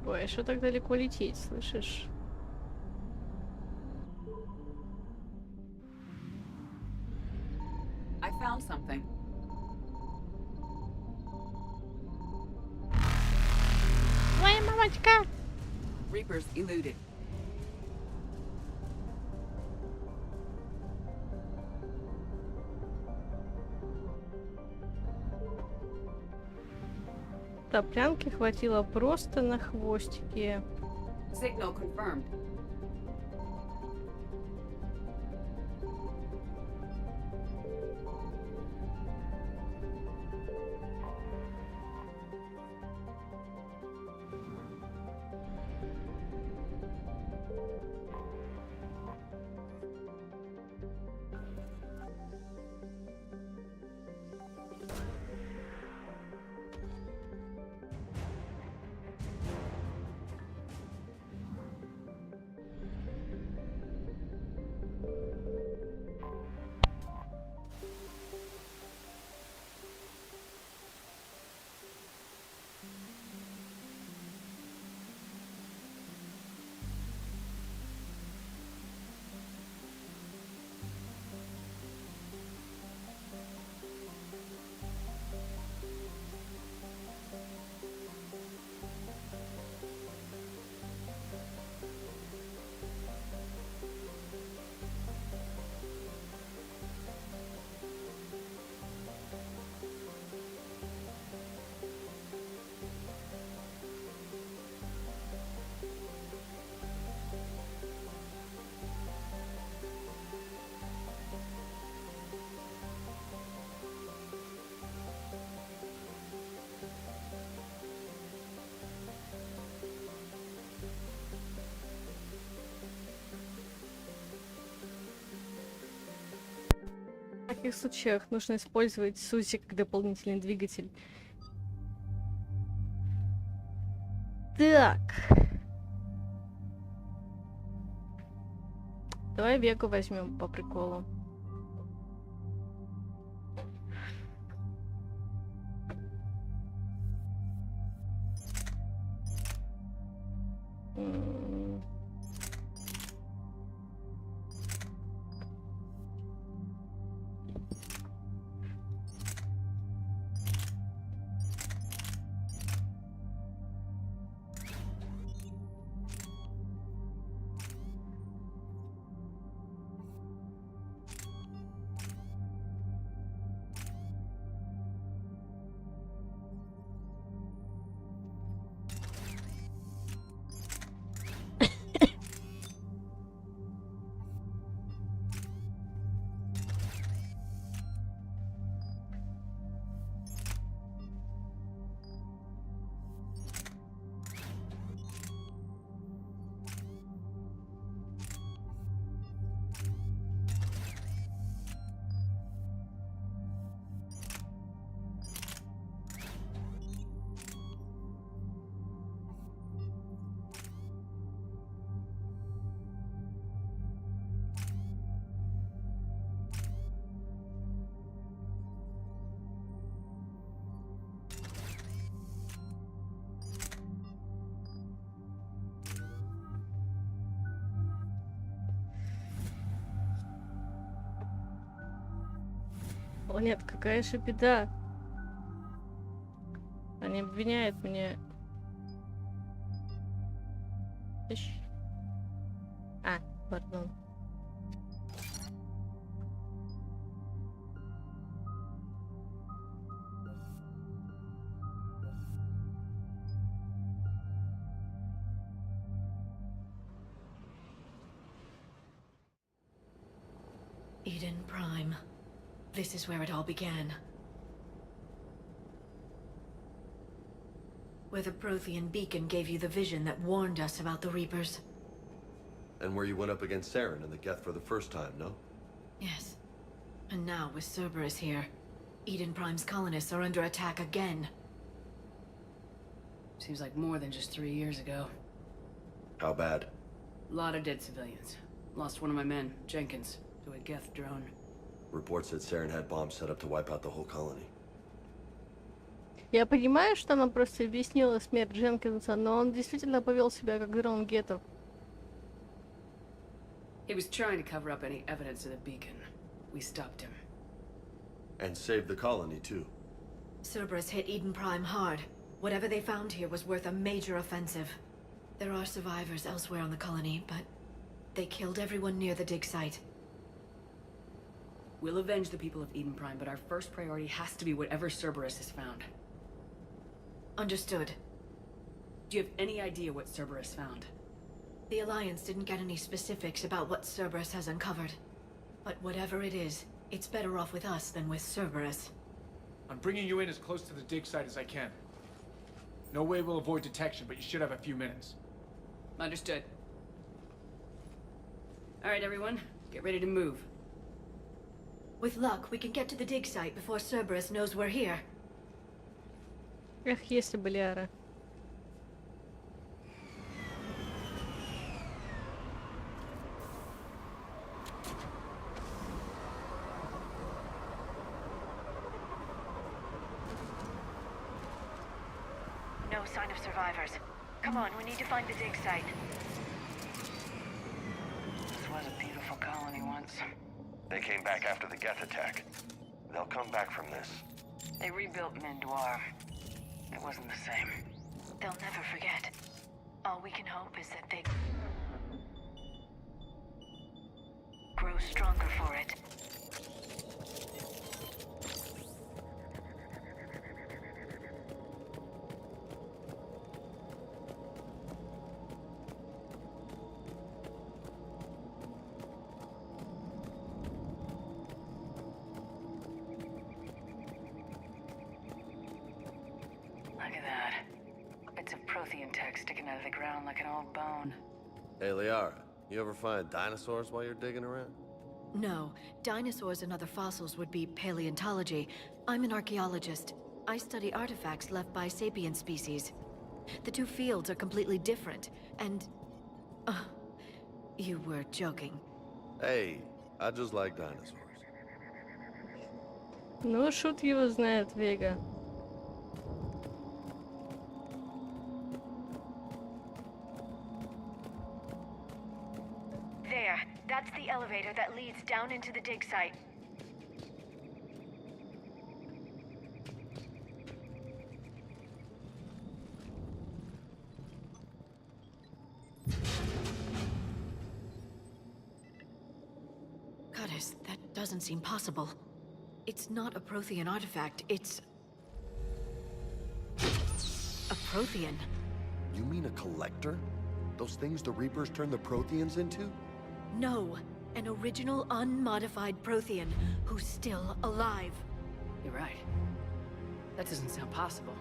Ой, а что так далеко лететь, слышишь? I found something. Твоя мамочка! Reapers eluded. Топлянки хватило просто на хвостике. Signal confirmed. В таких случаях нужно использовать Сузи как дополнительный двигатель. Так. Давай Вегу возьмем по приколу. О нет, какая же беда. Они обвиняют меня. А, пардон. Iden Prime. This is where it all began. Where the Prothean beacon gave you the vision that warned us about the Reapers. And where you went up against Saren and the Geth for the first time, no? Yes. And now, with Cerberus here, Iden Prime's colonists are under attack again. Seems like more than just 3 years ago. How bad? A lot of dead civilians. Lost one of my men, Jenkins, to a Geth drone. Reports said Saren had bombs set up to wipe out the whole colony. Я понимаю, что она просто объяснила смерть Дженкинса, но он действительно повел себя как дрон гетов. He was trying to cover up any evidence of the beacon. We stopped him. And saved the colony, too. Cerberus hit Iden Prime hard. Whatever they found here was worth a major offensive. There are survivors elsewhere on the colony, but they killed everyone near the dig site. We'll avenge the people of Iden Prime, but our first priority has to be whatever Cerberus has found. Understood. Do you have any idea what Cerberus found? The Alliance didn't get any specifics about what Cerberus has uncovered. But whatever it is, it's better off with us than with Cerberus. I'm bringing you in as close to the dig site as I can. No way we'll avoid detection, but you should have a few minutes. Understood. All right, everyone, get ready to move. With luck, we can get to the dig site before Cerberus knows we're here. Эх, если бы Лиара. No sign of survivors. Come on, we need to find the dig site. This was a beautiful colony once. They came back after the Geth attack. They'll come back from this. They rebuilt Mindoir. It wasn't the same. They'll never forget. All we can hope is that they grow stronger for it. Sticking out of the ground like an old bone. Hey, Liara, you ever find dinosaurs while you're digging around? No, dinosaurs and other fossils would be paleontology. I'm an archaeologist. I study artifacts left by sapient species. The two fields are completely different, and... you were joking. Hey, I just like dinosaurs. Ну, шут его знает, Вега. There. That's the elevator that leads down into the dig site. Goddess, that doesn't seem possible. It's not a Prothean artifact, it's... a Prothean. You mean a collector? Those things the Reapers turn the Protheans into? No, an original unmodified Prothean who's still alive. You're right. That doesn't sound possible.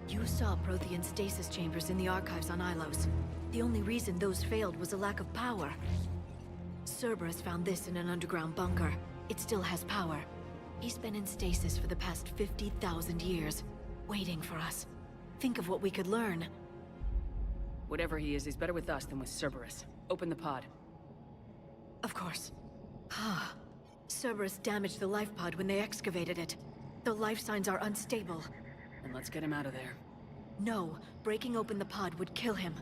You saw Prothean stasis chambers in the archives on Ilos. The only reason those failed was a lack of power. Cerberus found this in an underground bunker. It still has power. He's been in stasis for the past 50,000 years, waiting for us. Think of what we could learn. Whatever he is, he's better with us than with Cerberus. Open the pod. Of course. Cerberus damaged the life pod when they excavated it. The life signs are unstable. Then let's get him out of there. No, breaking open the pod would kill him.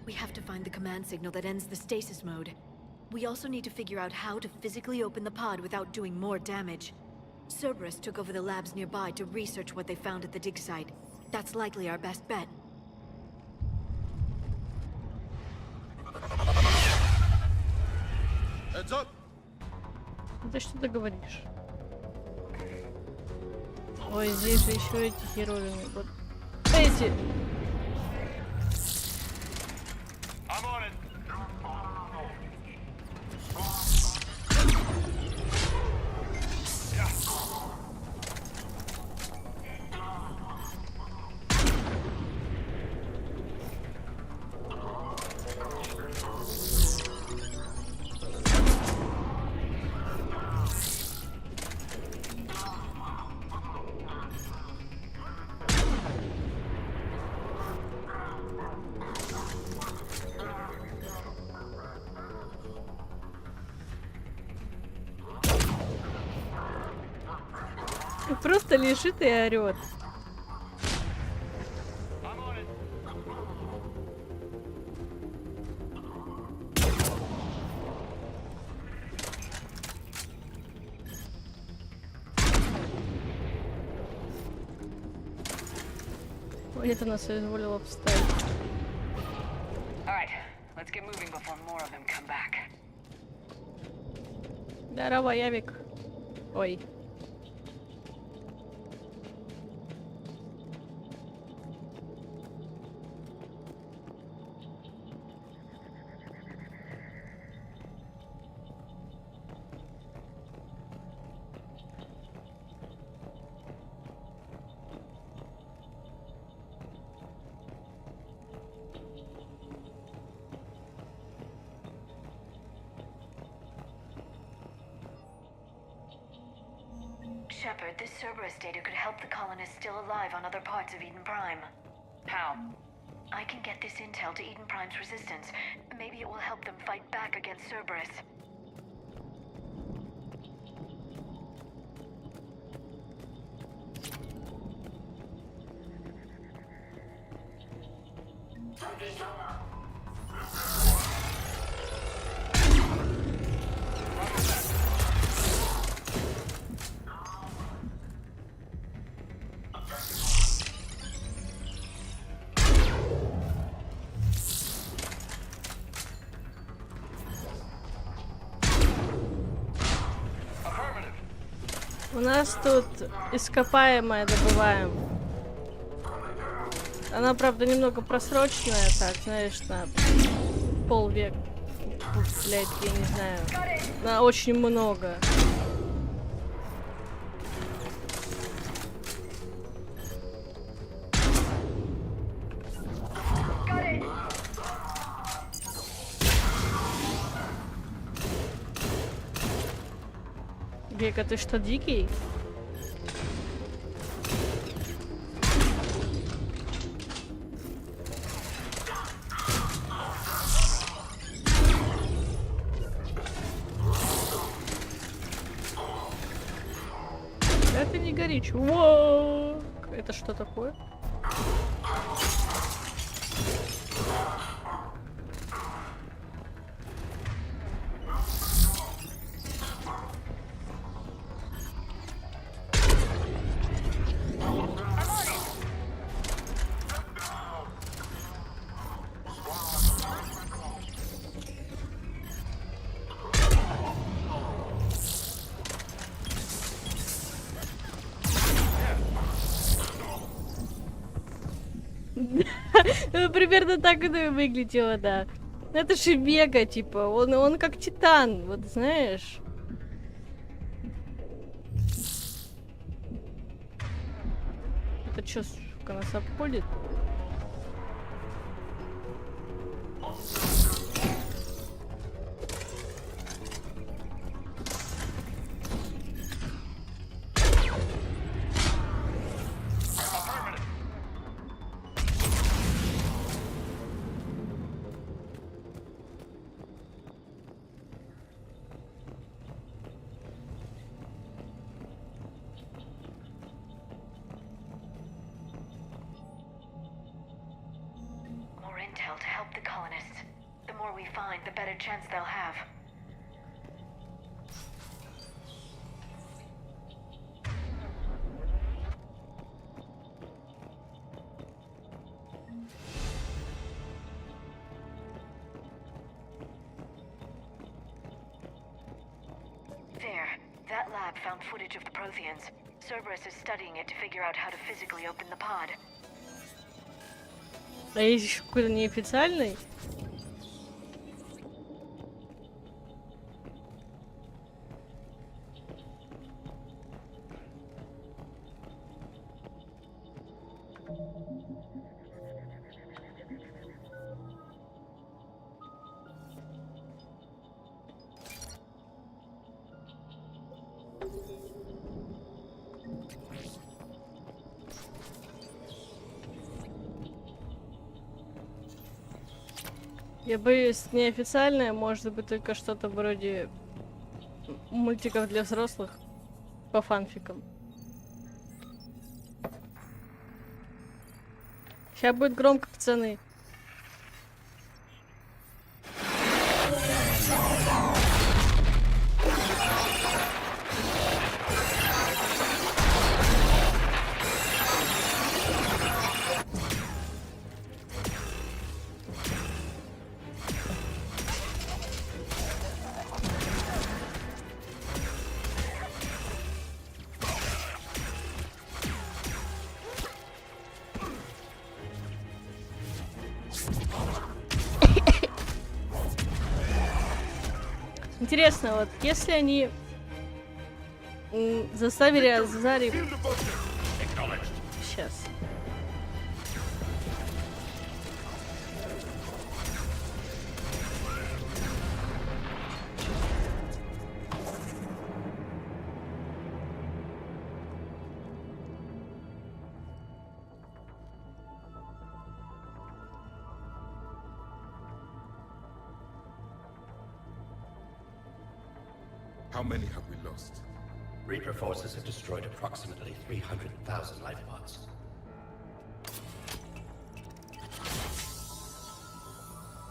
We have to find the command signal that ends the stasis mode. We also need to figure out how to physically open the pod without doing more damage. Cerberus took over the labs nearby to research what they found at the dig site. That's likely our best bet. Heads up! Ты что-то говоришь? Ой, здесь же еще эти херовины. Вот эти! Просто лежит и орёт. Ой, это нас изволило встать. Alright, let's get moving before more of them come back. Здорово, Явик. Ой. Shepard, this Cerberus data could help the colonists still alive on other parts of Eden Prime. How? I can get this intel to Eden Prime's resistance. Maybe it will help them fight back against Cerberus. У нас тут ископаемое добываем. Она, правда, немного просроченная, так, знаешь, на полвека. Блять, я не знаю. На очень много. Века, ты что, дикий? Это не горич. Воу! Это что такое? Примерно так это и выглядело, да. Это Шебека, типа, он как титан, вот знаешь. Это чё, сука, нас обходит? More intel to help the colonists. The more we find, the better chance they'll have. There. That lab found footage of the Protheans. Cerberus is studying it to figure out how to physically open the pod. А есть еще какой-то неофициальный? Я боюсь, неофициальное может быть только что-то вроде мультиков для взрослых по фанфикам. Сейчас будет громко, пацаны. Интересно, вот если они заставили Азари... Сейчас. How many have we lost? Reaper forces have destroyed approximately 300,000 life pods.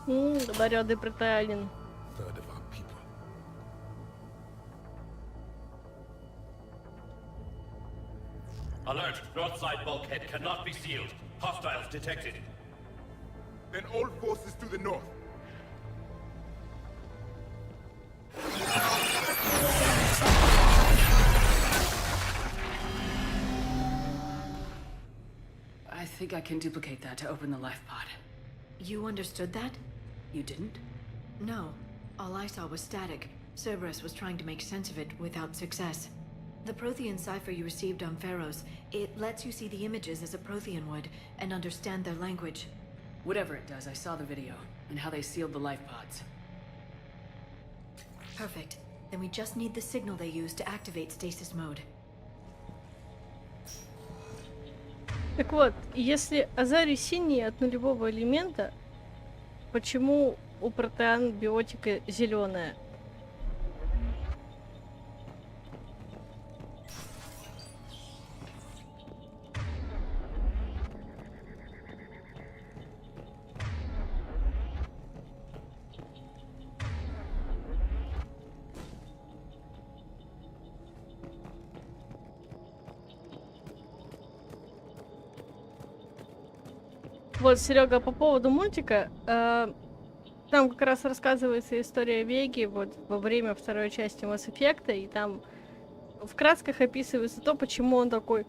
Говорят, Бриталин. Third of our people. Alert! North side bulkhead cannot be sealed. Hostiles detected. Then all forces to the north. I think I can duplicate that to open the life pod. You understood that? You didn't? No. All I saw was static. Cerberus was trying to make sense of it without success. The Prothean cipher you received on Pharaohs, it lets you see the images as a Prothean would, and understand their language. Whatever it does, I saw the video, and how they sealed the life pods. Perfect. Then we just need the signal they use to activate stasis mode. Так вот, если Азари синий от нулевого элемента, почему у протеан биотика зеленая? Вот, Серега, по поводу мультика, там как раз рассказывается история Веги вот во время второй части Mass Effect, и там в красках описывается то, почему он такой.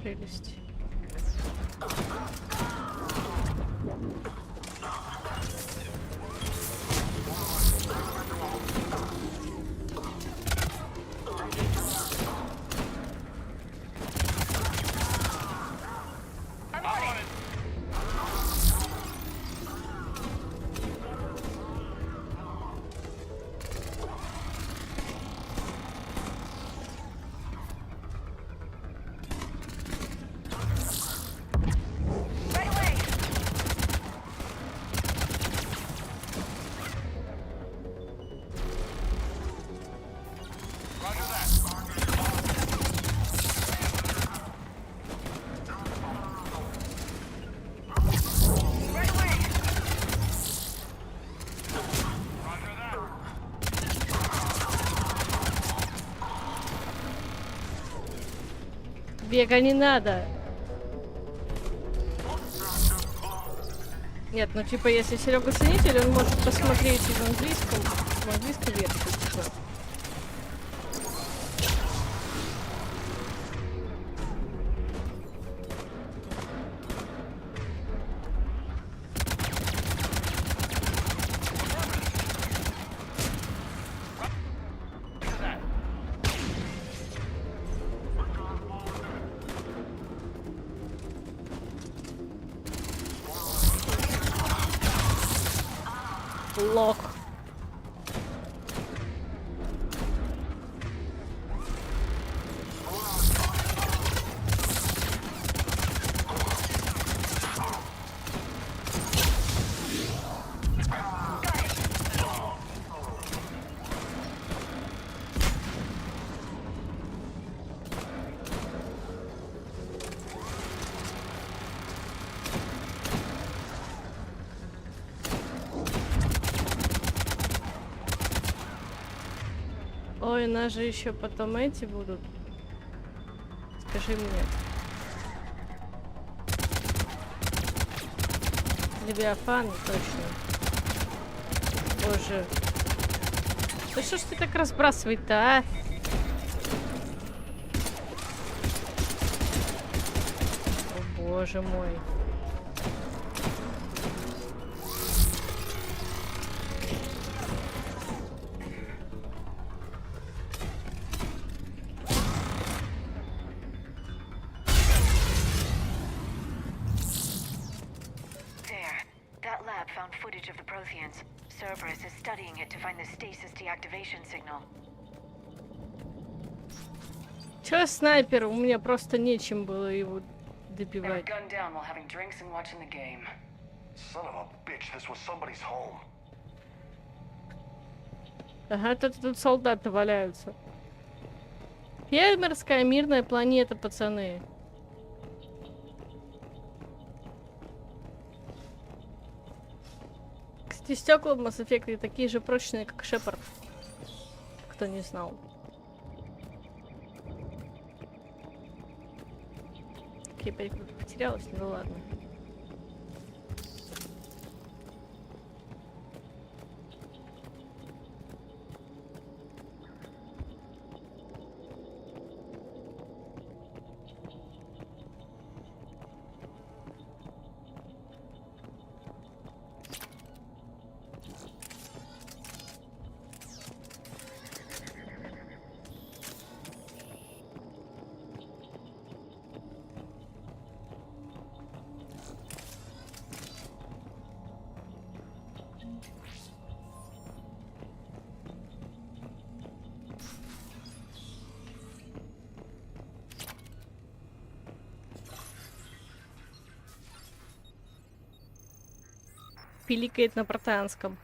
Прелесть. Бега не надо. Нет, ну типа, если Серега ценитель, он может посмотреть и в английской версии. Типа. Лох. Ой, нас же еще потом эти будут. Скажи мне. Левиафан, точно. Боже. Да что ж ты так разбрасывать-то, а? О, боже мой. Cerberus is studying it to find the stasis deactivation signal. Чё снайпер? У меня просто нечем было его добивать. Gunned down while having drinks and watching the game. Son of a bitch, this was somebody's home. Ага, тут солдаты валяются. Фермерская мирная планета, пацаны. Кстати, стекла в Mass Effect такие же прочные, как Шепард. Кто не знал. Я опять куда-то потерялась, ну ладно. Пиликает на протеанском.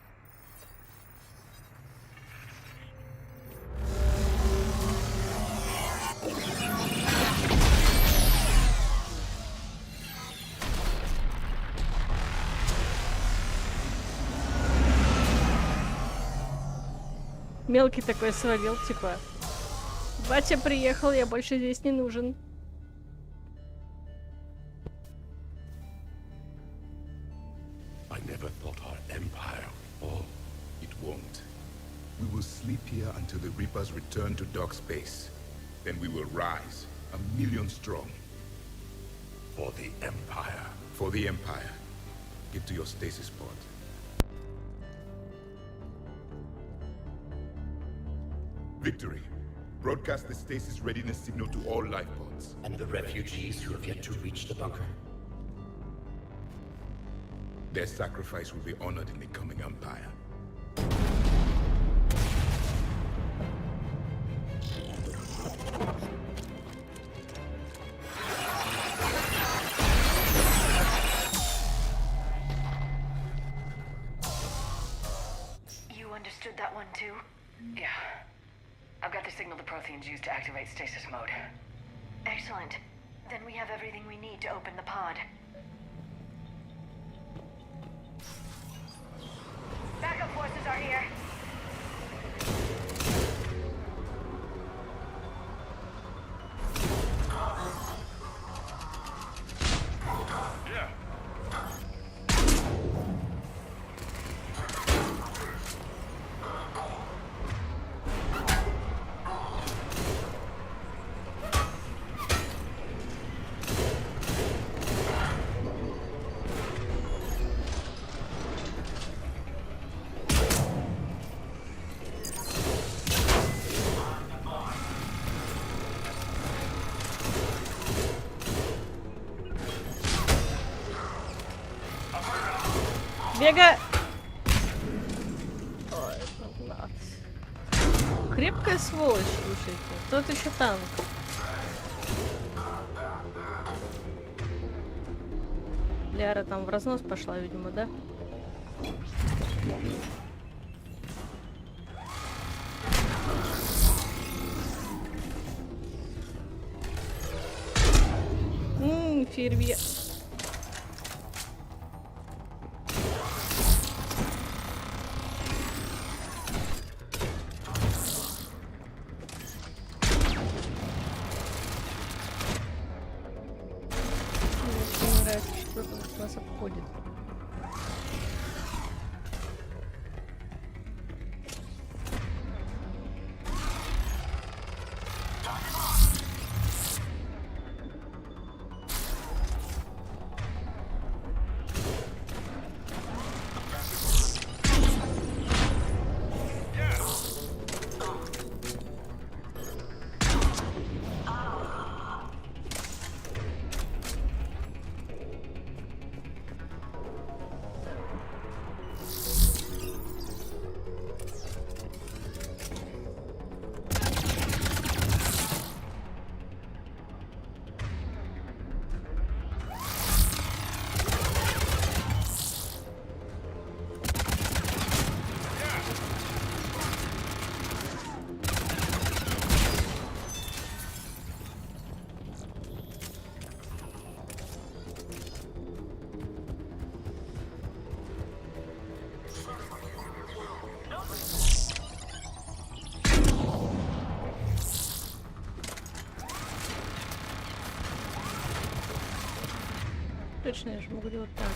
Мелкий такой свалил, типа. Батя приехал, я больше здесь не нужен. I never thought our empire fall. It won't. We will sleep here until the Reapers return to dark space. Then we will rise, 1,000,000 strong. For the Empire. For the Empire. Get to your stasis pod. Victory. Broadcast the stasis readiness signal to all life pods. And the refugees who have yet to reach the bunker? Their sacrifice will be honored in the coming Empire. You understood that one too? Yeah. I've got the signal the Protheans used to activate stasis mode. Excellent. Then we have everything we need to open the pod. Backup forces are here. Бега! Ой, блядь. Крепкая сволочь, слушайте. Тут еще танк. Ляра там в разнос пошла, видимо, да? Фейерверк. Нас обходит. Точно, я же могу делать так.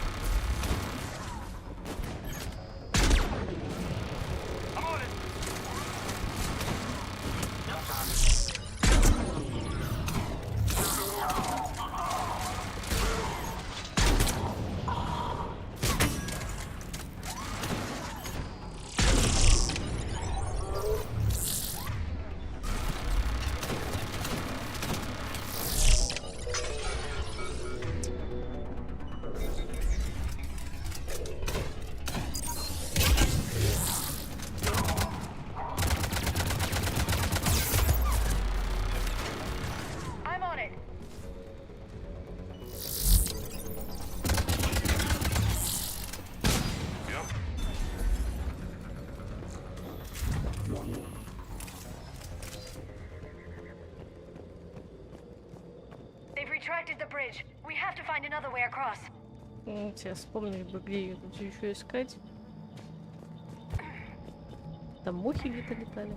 Retracted the bridge. We have to find another way across. Тебе вспомнили бы, где ее тут еще искать. Там мухи где-то летали.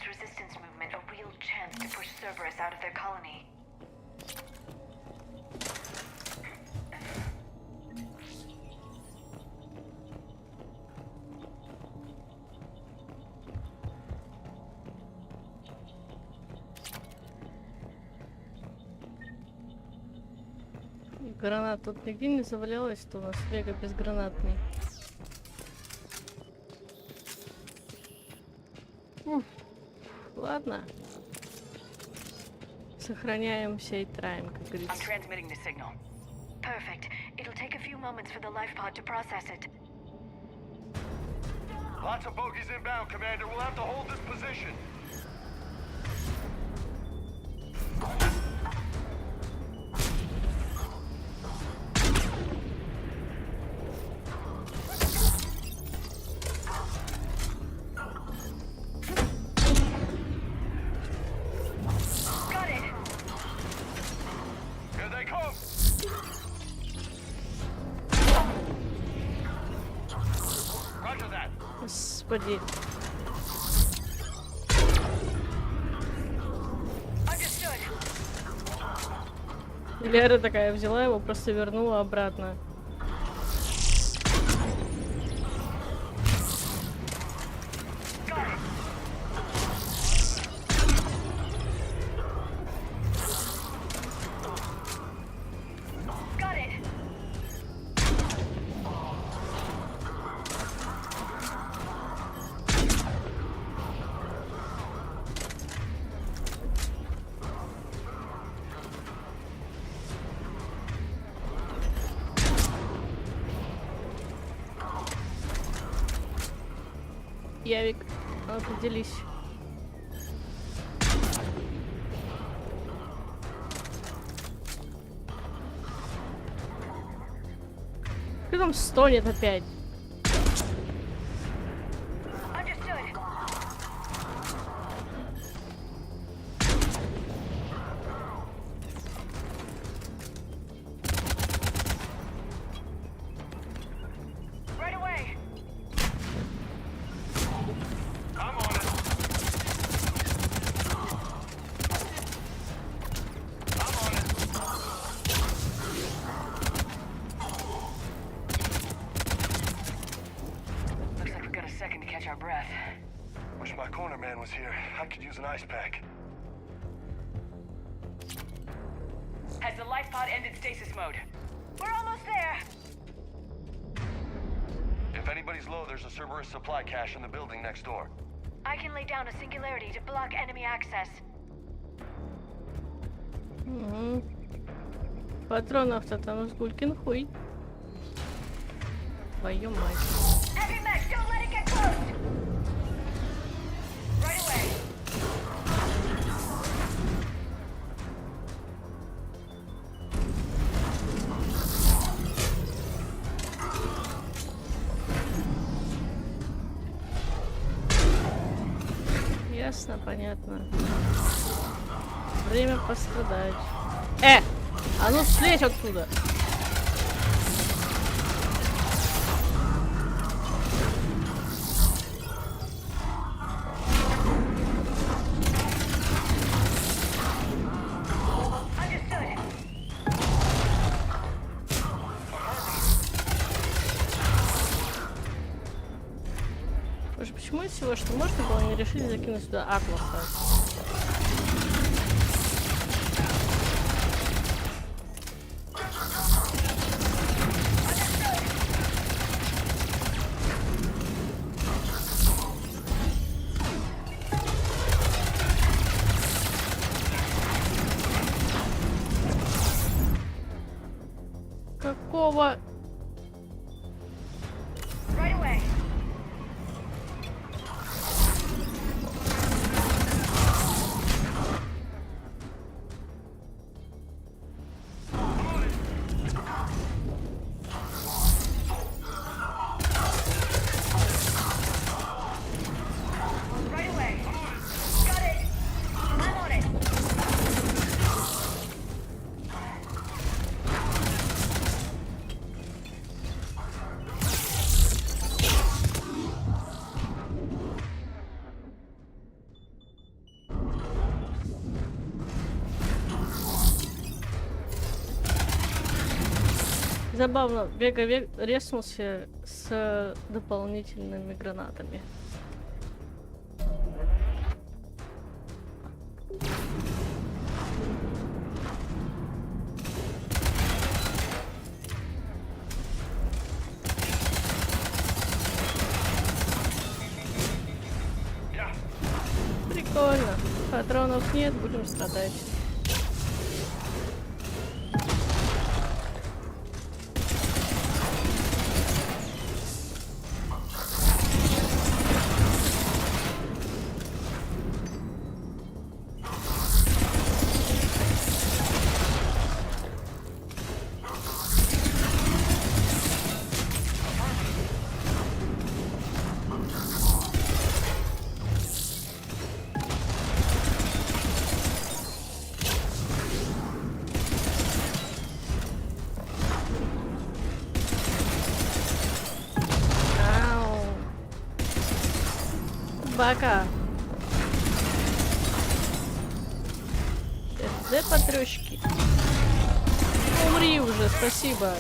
Resistance movement a real chance to push Cerberus out of their colony. Гранат тут нигде не завалялась, то у нас вега безгранатный. Ладно. Сохраняем сей трайм, как говорится. I'm transmitting the signal. Perfect. It'll take a few moments for the life pod to process it. Lots of bogies inbound, Commander. We'll have to hold this position. Господи. Лера такая взяла его, просто вернула обратно. Явик, определись. Кто там стонет опять? Has the life pod ended stasis mode? We're almost there. If anybody's low, there's a Cerberus supply cache in the building next door. I can lay down a singularity to block enemy access. Угу. Патронов-то там с гулькин хуй. Твою мать. Ясно, понятно. Время пострадать. А ну слезь оттуда! Боже, почему из всего, что можно было, не решили закинуть сюда Атласа? Какого? Забавно, Вега резнулся с дополнительными гранатами. Прикольно. Патронов нет, будем страдать. Собака. СД потрёшки. Умри уже, спасибо.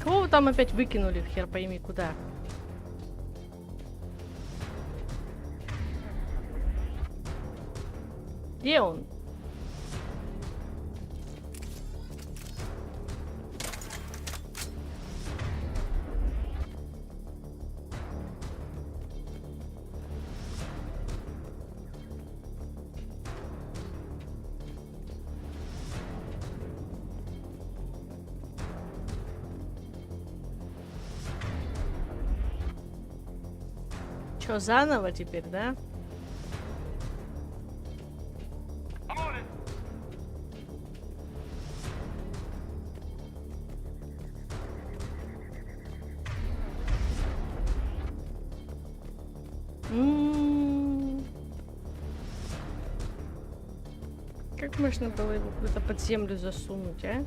Кого вы там опять выкинули, хер пойми куда? Где он? Чё, заново теперь, да? Как можно было его куда-то под землю засунуть, а?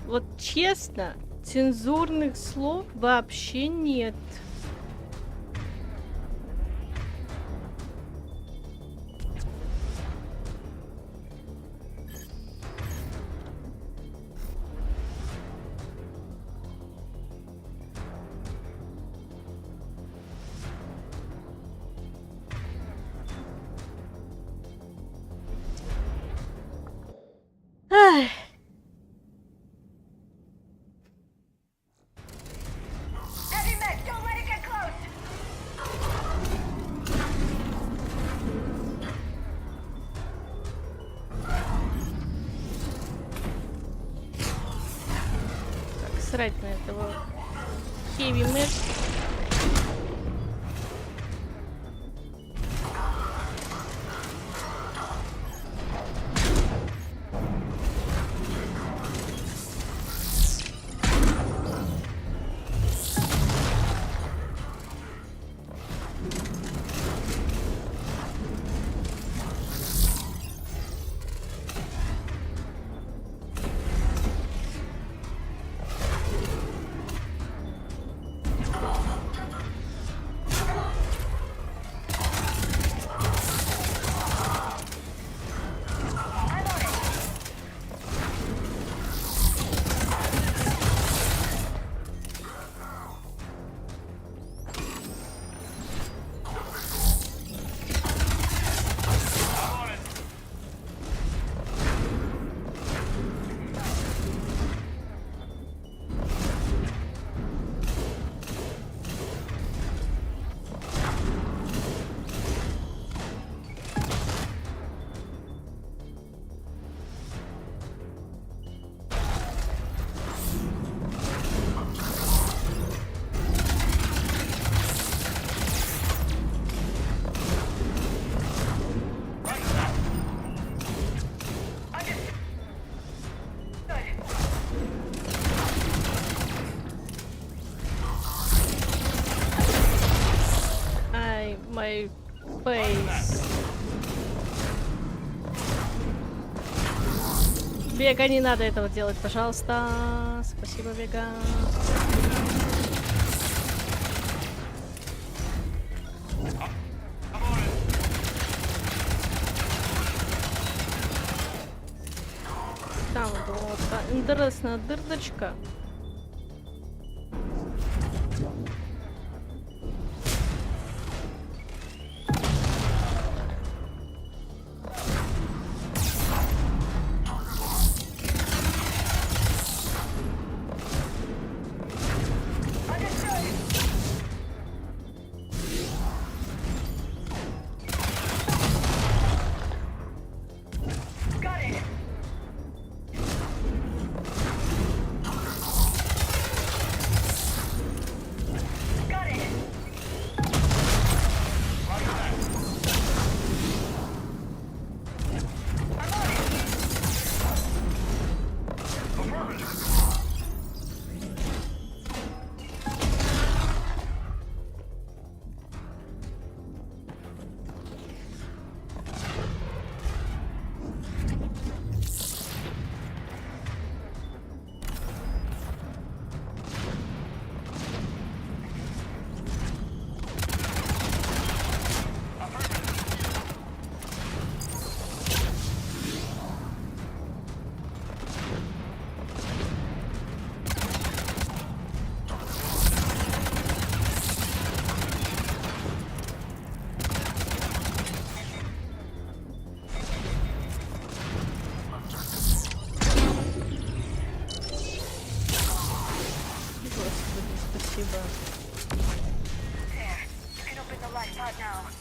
Вот честно, цензурных слов вообще нет. насрать на этого Heavy Metal. My face. Вега, не надо этого делать, пожалуйста. Спасибо, Вега. Там вот интересная дырочка.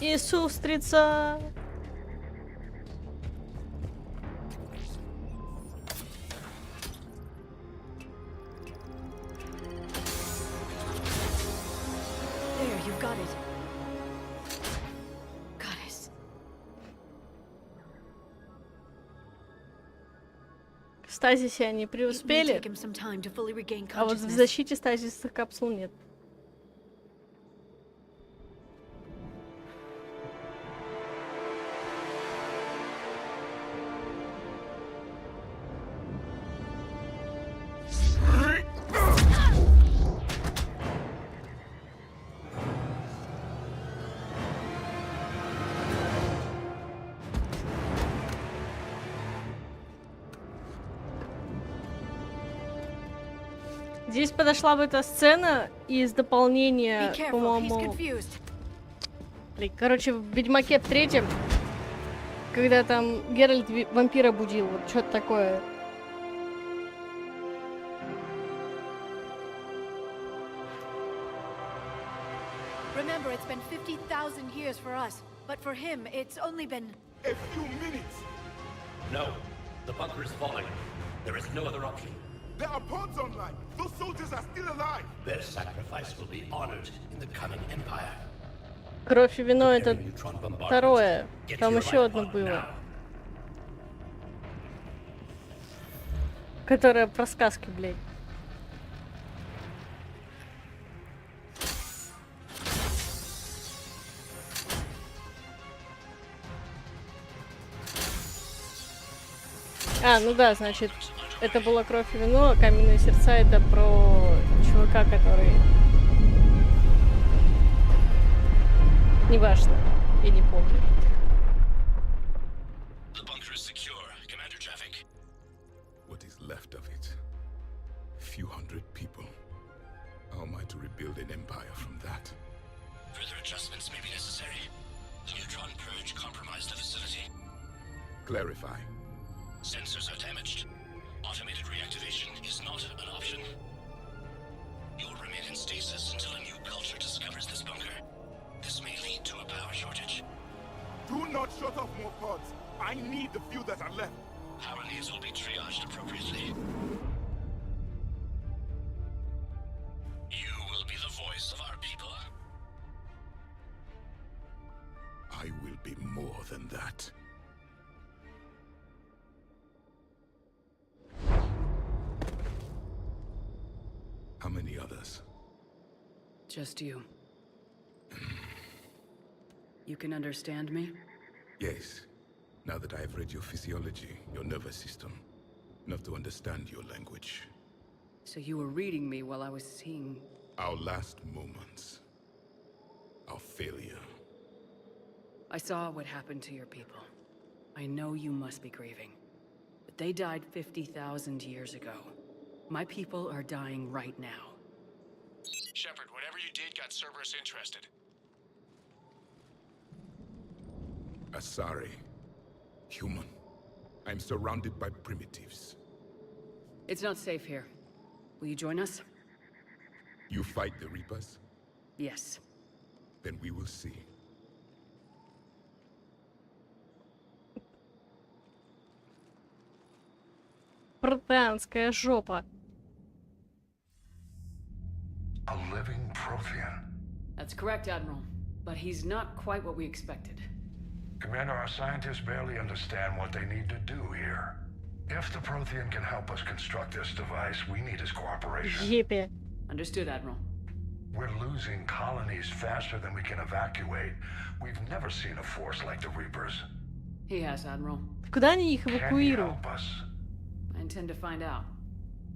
Иисус, устрица! There, you've got it. Goddess. В стазисе они преуспели, а вот в защите стазисных капсул нет. Здесь подошла бы эта сцена из дополнения, по-моему... Короче, в Ведьмаке 3, когда там Геральт вампира будил, вот что-то такое. Remember, it's been 50,000 years for us, but for him, it's only been a few minutes. No, the bunker is falling. There is no other option. There are pods online! Those soldiers are still alive! Their sacrifice will be honored in the coming Empire. Кровь и вино это второе. Там еще одно было. Которая про сказки, блядь. А, ну да, значит, это было кровь и вино, а каменные сердца это про чувака, который... Неважно, я не помню. The bunker is secure. Commander traffic. What is left of it? Few hundred people. How am I to rebuild an empire from that? Further adjustments may be necessary. The neutron purge compromised the facility. Clarify. Sensors are damaged. Automated reactivation is not an option. You'll remain in stasis until a new culture discovers this bunker. This may lead to a power shortage. Do not shut off more pods. I need the few that are left. Power needs will be triaged appropriately. You will be the voice of our people. I will be more than that. How many others? Just you. You can understand me? Yes. Now that I have read your physiology, your nervous system, enough to understand your language. So you were reading me while I was seeing... Our last moments. Our failure. I saw what happened to your people. I know you must be grieving. But they died 50,000 years ago. My people are dying right now. Shepard, whatever you did got Cerberus interested. Asari. Human. I'm surrounded by primitives. It's not safe here. Will you join us? You fight the Reapers? Yes. Then we will see. Британская жопа. A living Prothean. That's correct, Admiral. But he's not quite what we expected. Commander, our scientists barely understand what they need to do here. If the Prothean can help us construct this device, we need his cooperation. Епе. Understood, Admiral. We're losing colonies faster than we can evacuate. We've never seen a force like the Reapers. He has, Admiral. Куда они их Can you эвакуируют? help us? I intend to find out.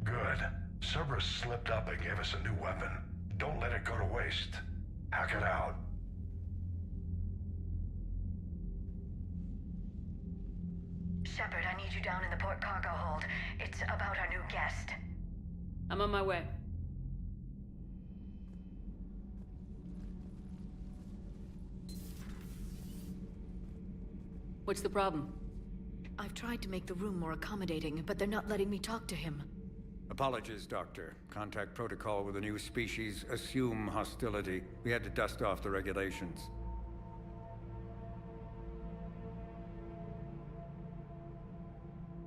Good. Cerberus slipped up and gave us a new weapon. Don't let it go to waste. Hack it out. Shepard, I need you down in the port cargo hold. It's about our new guest. I'm on my way. What's the problem? I've tried to make the room more accommodating, but they're not letting me talk to him. Apologies, Doctor. Contact protocol with a new species. Assume hostility. We had to dust off the regulations.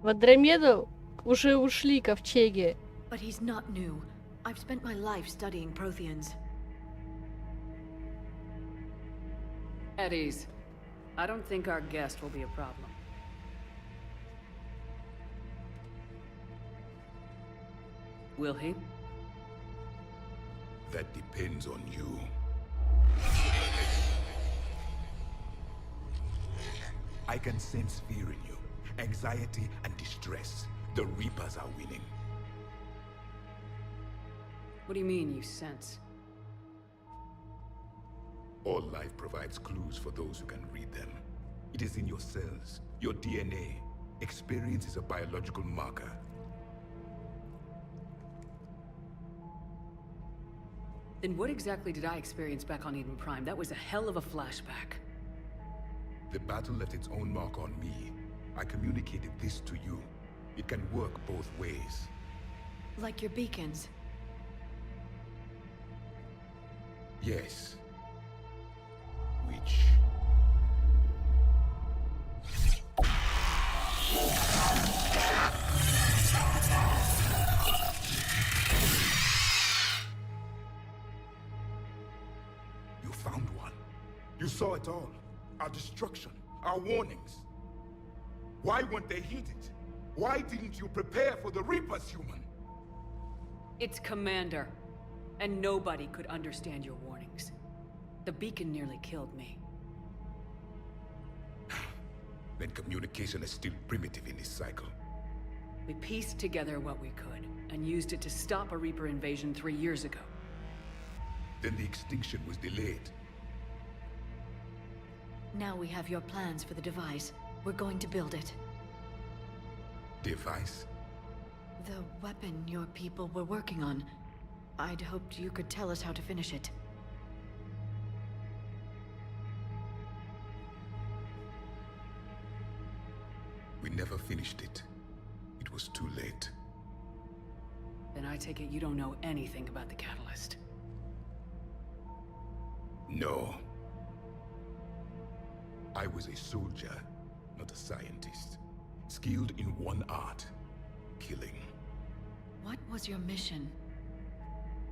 В Андромеду уже ушли ковчеги. But he's not new. I've spent my life studying Protheans. At ease. I don't think our guest will be a problem. Will he? That depends on you. I can sense fear in you, anxiety and distress. The Reapers are winning. What do you mean, you sense? All life provides clues for those who can read them. It is in your cells, your DNA. Experience is a biological marker. Then what exactly did I experience back on Idен Prime? That was a hell of a flashback. The battle left its own mark on me. I communicated this to you. It can work both ways. Like your beacons. Yes. Which... You saw it all. Our destruction, our warnings. Why weren't they heeded? Why didn't you prepare for the Reapers, human? It's Commander. And nobody could understand your warnings. The beacon nearly killed me. Then communication is still primitive in this cycle. We pieced together what we could, and used it to stop a Reaper invasion 3 years ago. Then the extinction was delayed. Now we have your plans for the device. We're going to build it. Device? The weapon your people were working on. I'd hoped you could tell us how to finish it. We never finished it. It was too late. Then I take it you don't know anything about the catalyst. No. I was a soldier, not a scientist. Skilled in one art, killing. What was your mission?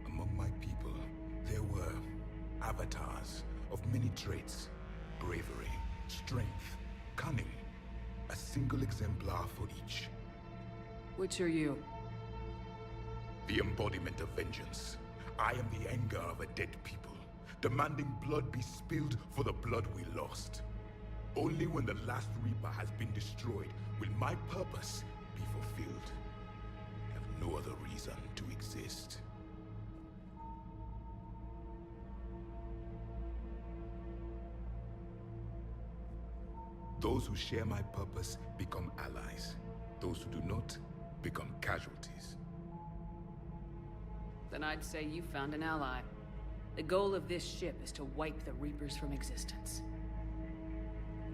Among my people, there were avatars of many traits. Bravery, strength, cunning. A single exemplar for each. Which are you? The embodiment of vengeance. I am the anger of a dead people, demanding blood be spilled for the blood we lost. Only when the last Reaper has been destroyed will my purpose be fulfilled. I have no other reason to exist. Those who share my purpose become allies. Those who do not become casualties. Then I'd say you found an ally. The goal of this ship is to wipe the Reapers from existence.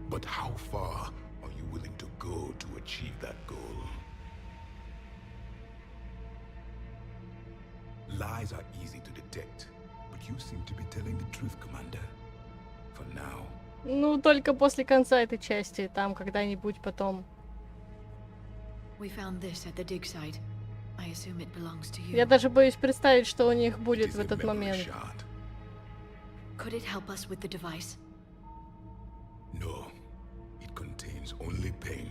But how far are you willing to go to achieve that goal? Lies are easy to detect, but you seem to be telling the truth, Commander. For now. Ну, только после конца этой части, там когда-нибудь потом. We found this at the dig site. I assume it belongs to you. Я даже боюсь представить, что у них будет в этот момент. Could it help us with the device? No. It contains only pain.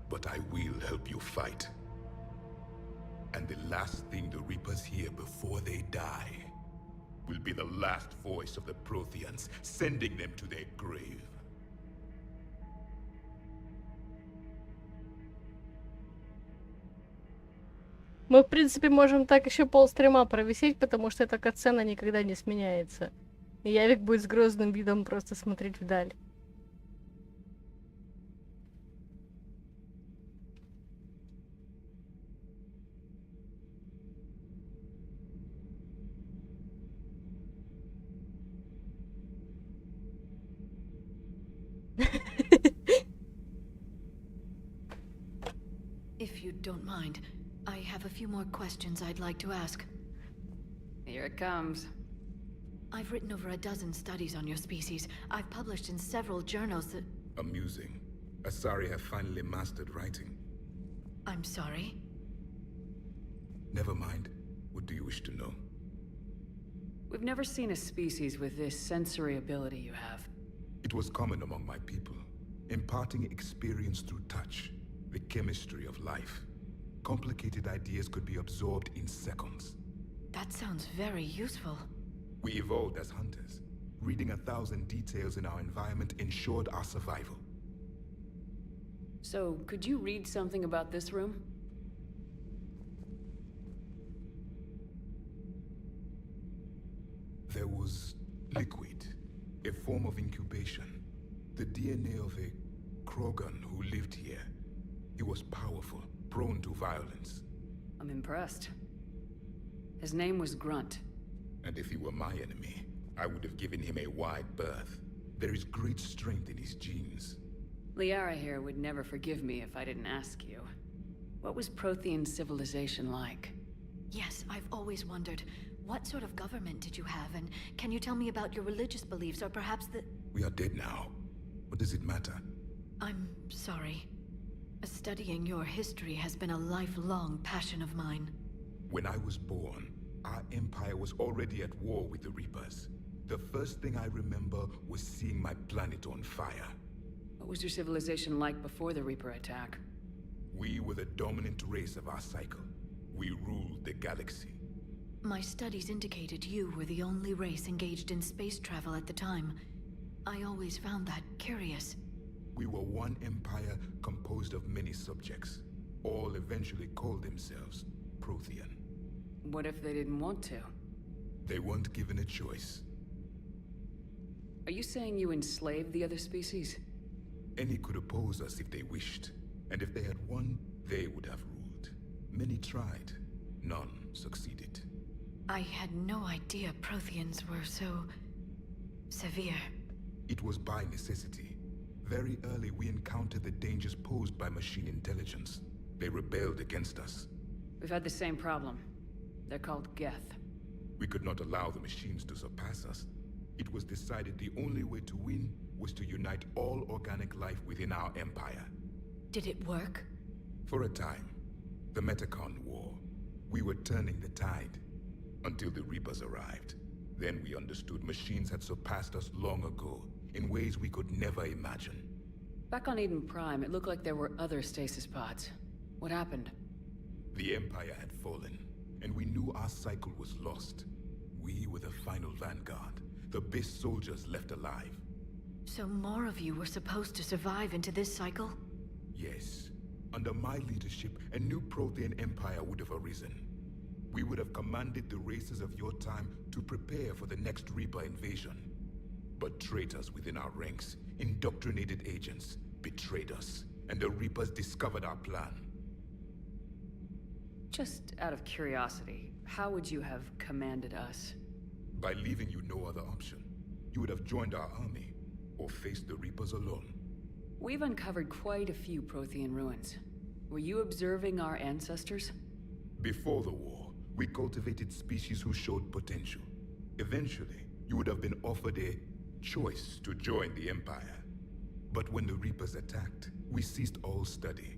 But I will help you fight. And the last thing the Reapers hear before they die will be the last voice of the Protheans, sending them to their grave. Мы, в принципе, можем так еще полстрима провисеть, потому что эта катсцена никогда не сменяется. И Явик будет с грозным видом просто смотреть вдаль. If you don't mind, I have a few more questions I'd like to ask. Here it comes. I've written over a dozen studies on your species. I've published in several journals that... Amusing. Asari have finally mastered writing. I'm sorry? Never mind. What do you wish to know? We've never seen a species with this sensory ability you have. It was common among my people, imparting experience through touch, the chemistry of life. Complicated ideas could be absorbed in seconds. That sounds very useful. We evolved as hunters. Reading 1,000 details in our environment ensured our survival. So, could you read something about this room? There was liquid, a form of incubation. The DNA of a Krogan who lived here. He was powerful, prone to violence. I'm impressed. His name was Grunt. And if he were my enemy, I would have given him a wide berth. There is great strength in his genes. Liara here would never forgive me if I didn't ask you. What was Prothean civilization like? Yes, I've always wondered. What sort of government did you have, and can you tell me about your religious beliefs, or perhaps the... We are dead now. What does it matter? I'm sorry. Studying your history has been a lifelong passion of mine. When I was born, our empire was already at war with the Reapers. The first thing I remember was seeing my planet on fire. What was your civilization like before the Reaper attack? We were the dominant race of our cycle. We ruled the galaxy. My studies indicated you were the only race engaged in space travel at the time. I always found that curious. We were one empire composed of many subjects. All eventually called themselves Prothean. What if they didn't want to? They weren't given a choice. Are you saying you enslaved the other species? Any could oppose us if they wished. And if they had won, they would have ruled. Many tried. None succeeded. I had no idea Protheans were so... severe. It was by necessity. Very early we encountered the dangers posed by machine intelligence. They rebelled against us. We've had the same problem. They're called Geth. We could not allow the machines to surpass us. It was decided the only way to win was to unite all organic life within our empire. Did it work? For a time. The Metacon War. We were turning the tide. Until the Reapers arrived. Then we understood machines had surpassed us long ago, in ways we could never imagine. Back on Idен Prime, it looked like there were other stasis pods. What happened? The Empire had fallen, and we knew our cycle was lost. We were the final vanguard, the best soldiers left alive. So more of you were supposed to survive into this cycle? Yes. Under my leadership, a new Prothean empire would have arisen. We would have commanded the races of your time to prepare for the next Reaper invasion. But traitors within our ranks, indoctrinated agents, betrayed us, and the Reapers discovered our plan. Just out of curiosity, how would you have commanded us? By leaving you no other option. You would have joined our army, or faced the Reapers alone. We've uncovered quite a few Prothean ruins. Were you observing our ancestors? Before the war, we cultivated species who showed potential. Eventually, you would have been offered a choice to join the Empire. But when the Reapers attacked, we ceased all study.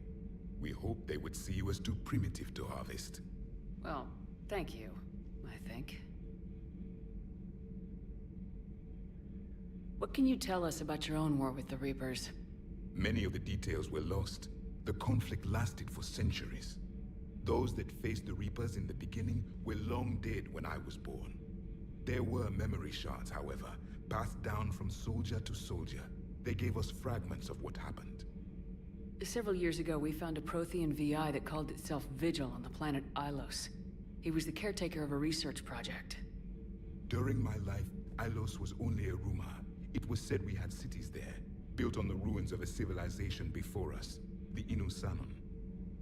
We hoped they would see you as too primitive to harvest. Well, thank you, I think. What can you tell us about your own war with the Reapers? Many of the details were lost. The conflict lasted for centuries. Those that faced the Reapers in the beginning were long dead when I was born. There were memory shards, however, passed down from soldier to soldier. They gave us fragments of what happened. Several years ago, we found a Prothean VI that called itself Vigil on the planet Ilos. He was the caretaker of a research project. During my life, Ilos was only a rumor. It was said we had cities there, built on the ruins of a civilization before us, the Inusanon.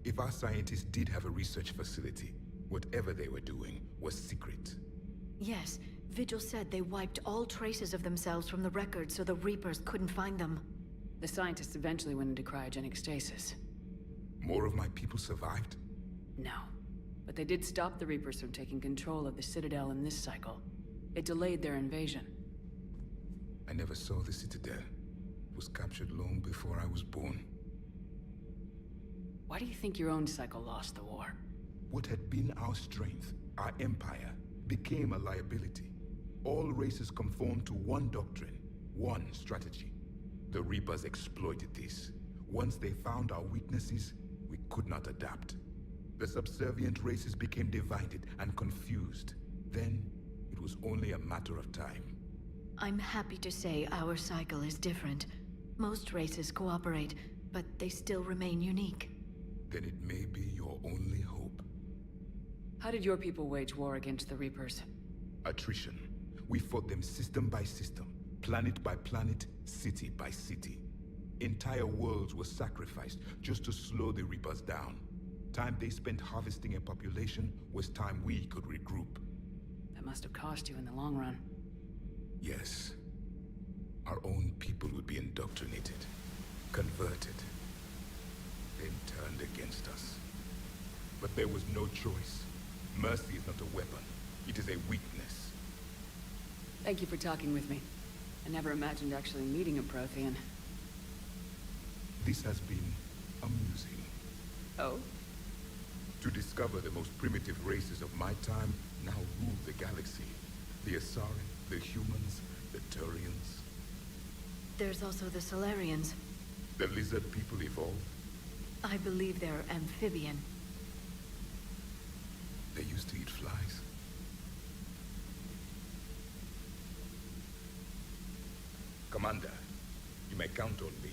If our scientists did have a research facility, whatever they were doing was secret. Yes, Vigil said they wiped all traces of themselves from the records so the Reapers couldn't find them. The scientists eventually went into cryogenic stasis. More of my people survived? No. But they did stop the Reapers from taking control of the Citadel in this cycle. It delayed their invasion. I never saw the Citadel. It was captured long before I was born. Why do you think your own cycle lost the war? What had been our strength, our empire, became a liability. All races conformed to one doctrine, one strategy. The Reapers exploited this. Once they found our weaknesses, we could not adapt. The subservient races became divided and confused. Then, it was only a matter of time. I'm happy to say our cycle is different. Most races cooperate, but they still remain unique. Then it may be your only hope. How did your people wage war against the Reapers? Attrition. We fought them system by system, planet by planet, city by city. Entire worlds were sacrificed just to slow the Reapers down. Time they spent harvesting a population was time we could regroup. That must have cost you in the long run. Yes. Our own people would be indoctrinated, converted, then turned against us. But there was no choice. Mercy is not a weapon. It is a weakness. Thank you for talking with me. I never imagined actually meeting a Prothean. This has been amusing. Oh? To discover the most primitive races of my time now rule the galaxy. The Asari, the humans, the Turians. There's also the Solarians. The lizard people evolved. I believe they're amphibian. They used to eat flies. Commander, you may count on me.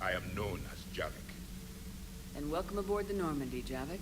I am known as Javik. And welcome aboard the Normandy, Javik.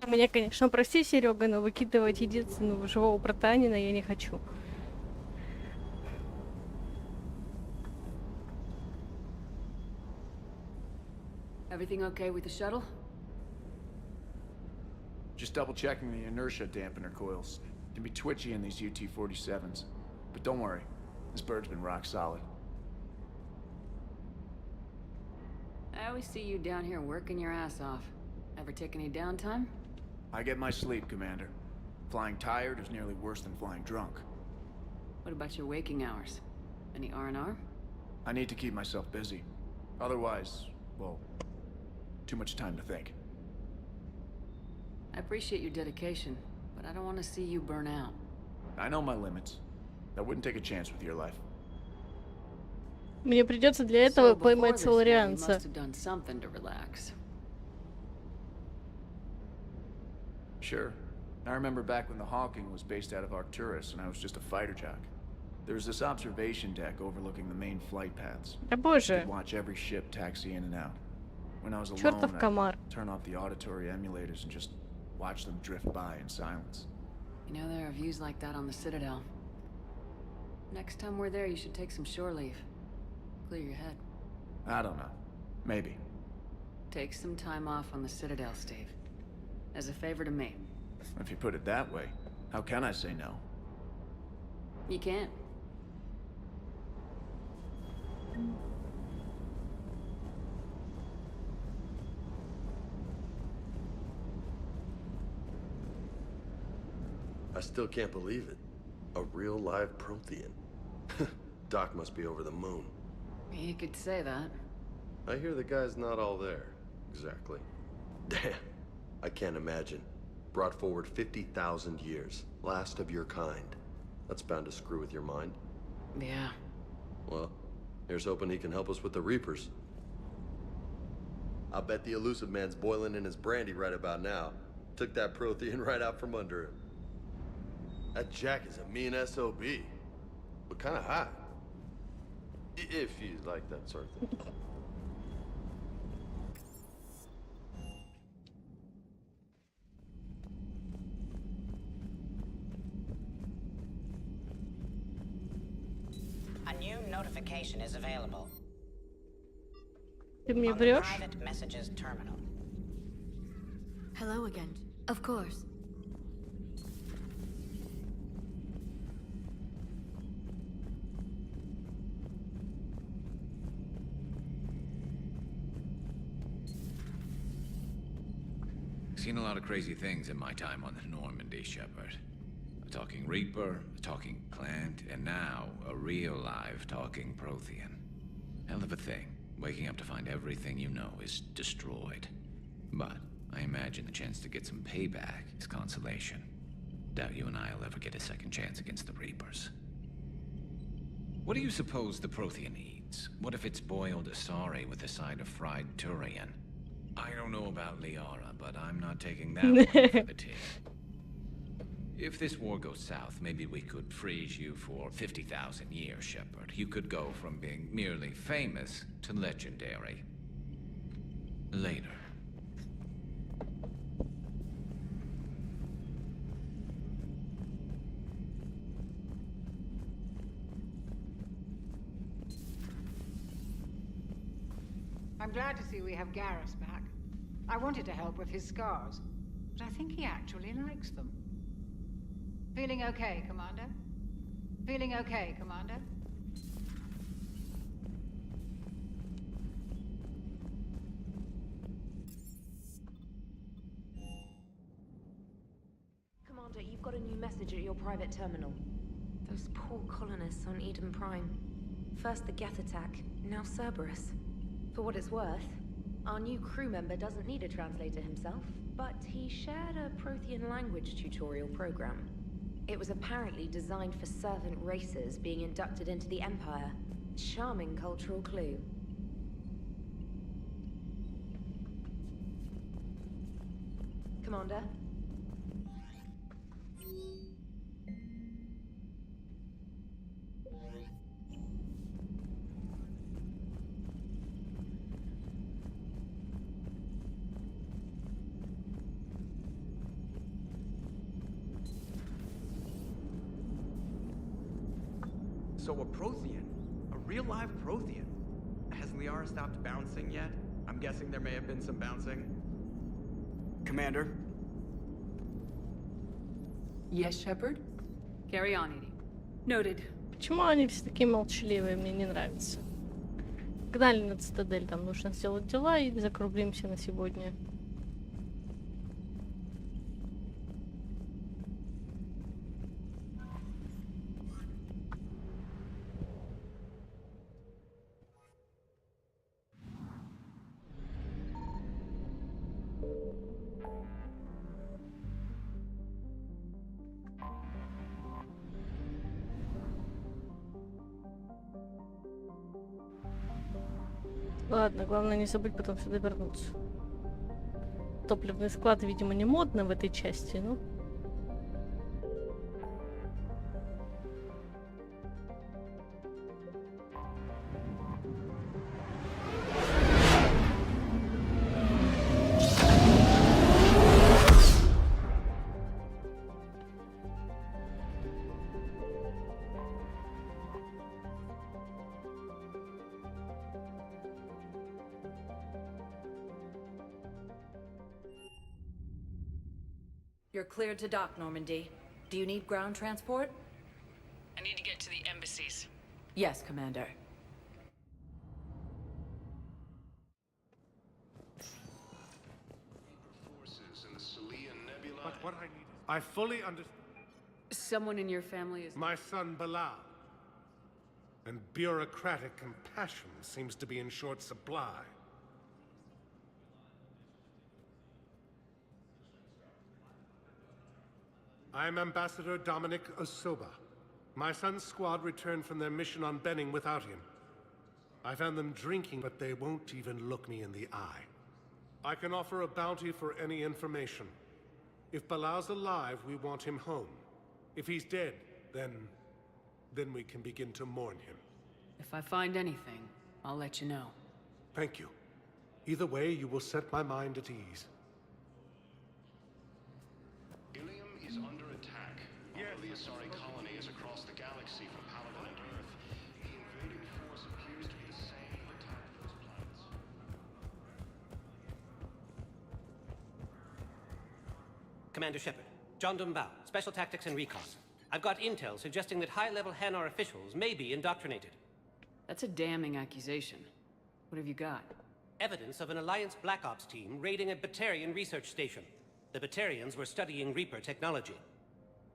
Меня, конечно, прости, Серега, но выкидывать единственного живого протанина я не хочу. Everything okay with the shuttle? Just double checking the inertia dampener coils. Can be twitchy in these UT-47s. But don't worry, this bird's been rock solid. I always see you down here working your ass off. Ever take any downtime? I get my sleep, Commander. Flying tired is nearly worse than flying drunk. What about your waking hours? Any R&R? I need to keep myself busy. Otherwise, well, too much time to think. I appreciate your dedication, but I don't want to see you burn out. I know my limits. I wouldn't take a chance with your life. Мне придется для этого So поймать before this war, you соларианца. must have done something to relax. Sure. I remember back when the Hawking was based out of Arcturus and I was just a fighter jock. There was this observation deck overlooking the main flight paths. Да боже. Could watch every ship taxi in and out. When I was alone, Чёртов комар. I'd turn off the auditory emulators and just watch them drift by in silence. You know, there are views like that on the Citadel. Next time we're there, you should take some shore leave. Clear your head. I don't know. Maybe. Take some time off on the Citadel, Steve. As a favor to me. If you put it that way, how can I say no? You can't. I still can't believe it. A real live Prothean. Doc must be over the moon. You could say that. I hear the guy's not all there. Exactly. Damn. I can't imagine. Brought forward 50,000 years. Last of your kind. That's bound to screw with your mind. Yeah. Well, here's hoping he can help us with the Reapers. I'll bet the elusive man's boiling in his brandy right about now. Took that Prothean right out from under him. That Jack is a mean SOB. But kinda hot. If you like that sort of thing. A new notification is available. Ты мне On the врешь? private messages terminal. Hello again. Of course. Seen a lot of crazy things in my time on the Normandy, Shepard. A talking Reaper, a talking plant, and now a real live talking Prothean. Hell of a thing, waking up to find everything you know is destroyed. But I imagine the chance to get some payback is consolation. Doubt you and I'll ever get a second chance against the Reapers. What do you suppose the Prothean eats? What if it's boiled asari with a side of fried Turian? I don't know about Liara, but I'm not taking that one for the team. If this war goes south, maybe we could freeze you for 50,000 years, Shepard. You could go from being merely famous to legendary. Later. I'm glad to see we have Garrus back. I wanted to help with his scars, but I think he actually likes them. Feeling okay, Commander? Feeling okay, Commander? Commander, you've got a new message at your private terminal. Those poor colonists on Idен Prime. First the Geth attack, now Cerberus. For what it's worth, our new crew member doesn't need a translator himself, but he shared a Prothean language tutorial program. It was apparently designed for servant races being inducted into the Empire. Charming cultural clue. Commander? So a Prothean? A real live Prothean? Has Liara stopped bouncing yet? I'm guessing there may have been some bouncing. Commander? Yes, Shepard? Carry on, Edie. Noted. Почему они все такие молчаливые? Мне не нравится. Погнали на цитадель, там нужно сделать дела и закруглимся на сегодня. Ладно, главное не забыть потом сюда вернуться. Топливный склад, видимо, не модно в этой части, ну. You're cleared to dock, Normandy. Do you need ground transport? I need to get to the embassies. Yes, Commander. But what I need, I fully understand. Someone in your family is... My son, Bilal. And bureaucratic compassion seems to be in short supply. I'm Ambassador Dominic Osoba. My son's squad returned from their mission on Benning without him. I found them drinking, but they won't even look me in the eye. I can offer a bounty for any information. If Bilal's alive, we want him home. If he's dead, then we can begin to mourn him. If I find anything, I'll let you know. Thank you. Either way, you will set my mind at ease. Ilium is under attack. All of the Asari colony is across the galaxy from Paladin and Earth. The invading force appears to be the same who attacked those planets. Commander Shepard, John Dumbao, Special Tactics and Recon. I've got intel suggesting that high-level Hanar officials may be indoctrinated. That's a damning accusation. What have you got? Evidence of an Alliance Black Ops team raiding a Batarian research station. The Batarians were studying Reaper technology.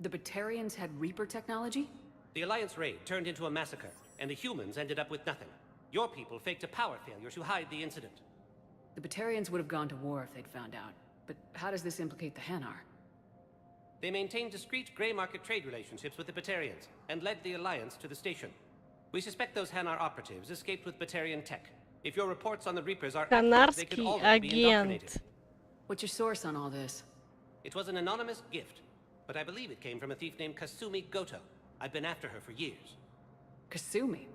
The Batarians had Reaper technology? The Alliance raid turned into a massacre, and the humans ended up with nothing. Your people faked a power failure to hide the incident. The Batarians would have gone to war if they'd found out. But how does this implicate the Hanar? They maintained discreet gray market trade relationships with the Batarians, and led the Alliance to the station. We suspect those Hanar operatives escaped with Batarian tech. If your reports on the Reapers are accurate, they could already be indoctrinated. What's your source on all this? It was an anonymous gift, but I believe it came from a thief named Kasumi Goto. I've been after her for years. Kasumi?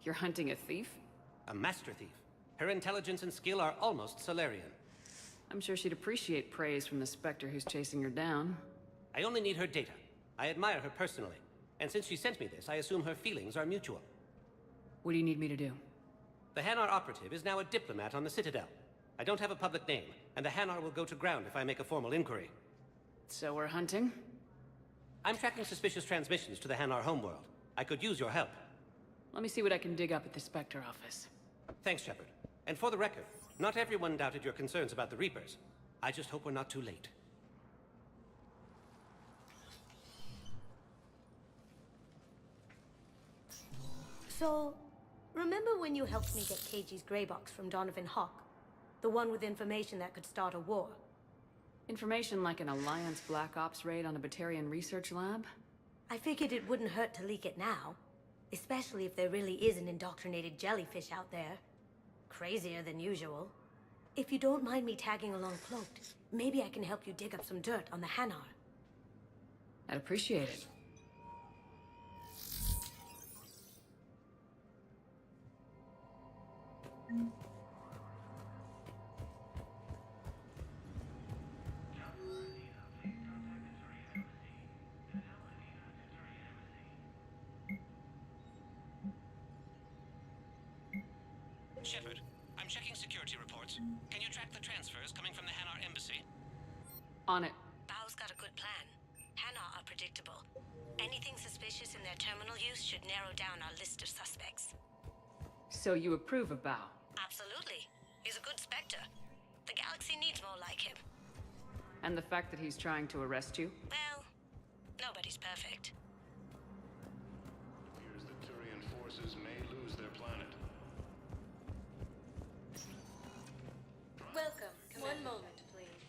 You're hunting a thief? A master thief. Her intelligence and skill are almost Solarian. I'm sure she'd appreciate praise from the Spectre who's chasing her down. I only need her data. I admire her personally. And since she sent me this, I assume her feelings are mutual. What do you need me to do? The Hanar operative is now a diplomat on the Citadel. I don't have a public name, and the Hanar will go to ground if I make a formal inquiry. So we're hunting? I'm tracking suspicious transmissions to the Hanar homeworld. I could use your help. Let me see what I can dig up at the Spectre office. Thanks, Shepard. And for the record, not everyone doubted your concerns about the Reapers. I just hope we're not too late. So, remember when you helped me get KG's grey box from Donovan Hawk? The one with information that could start a war? Information like an Alliance Black Ops raid on a Batarian research lab? I figured it wouldn't hurt to leak it now. Especially if there really is an indoctrinated jellyfish out there. Crazier than usual. If you don't mind me tagging along cloaked, maybe I can help you dig up some dirt on the Hanar. I'd appreciate it. Shepard, I'm checking security reports. Can you track the transfers coming from the Hanar embassy? On it. Bao's got a good plan. Hanar are predictable. Anything suspicious in their terminal use should narrow down our list of suspects. So you approve of Bao? Absolutely. He's a good Spectre. The galaxy needs more like him. And the fact that he's trying to arrest you? Well, nobody's perfect. Fears the Turian forces may lose their planet. Welcome. One moment, please.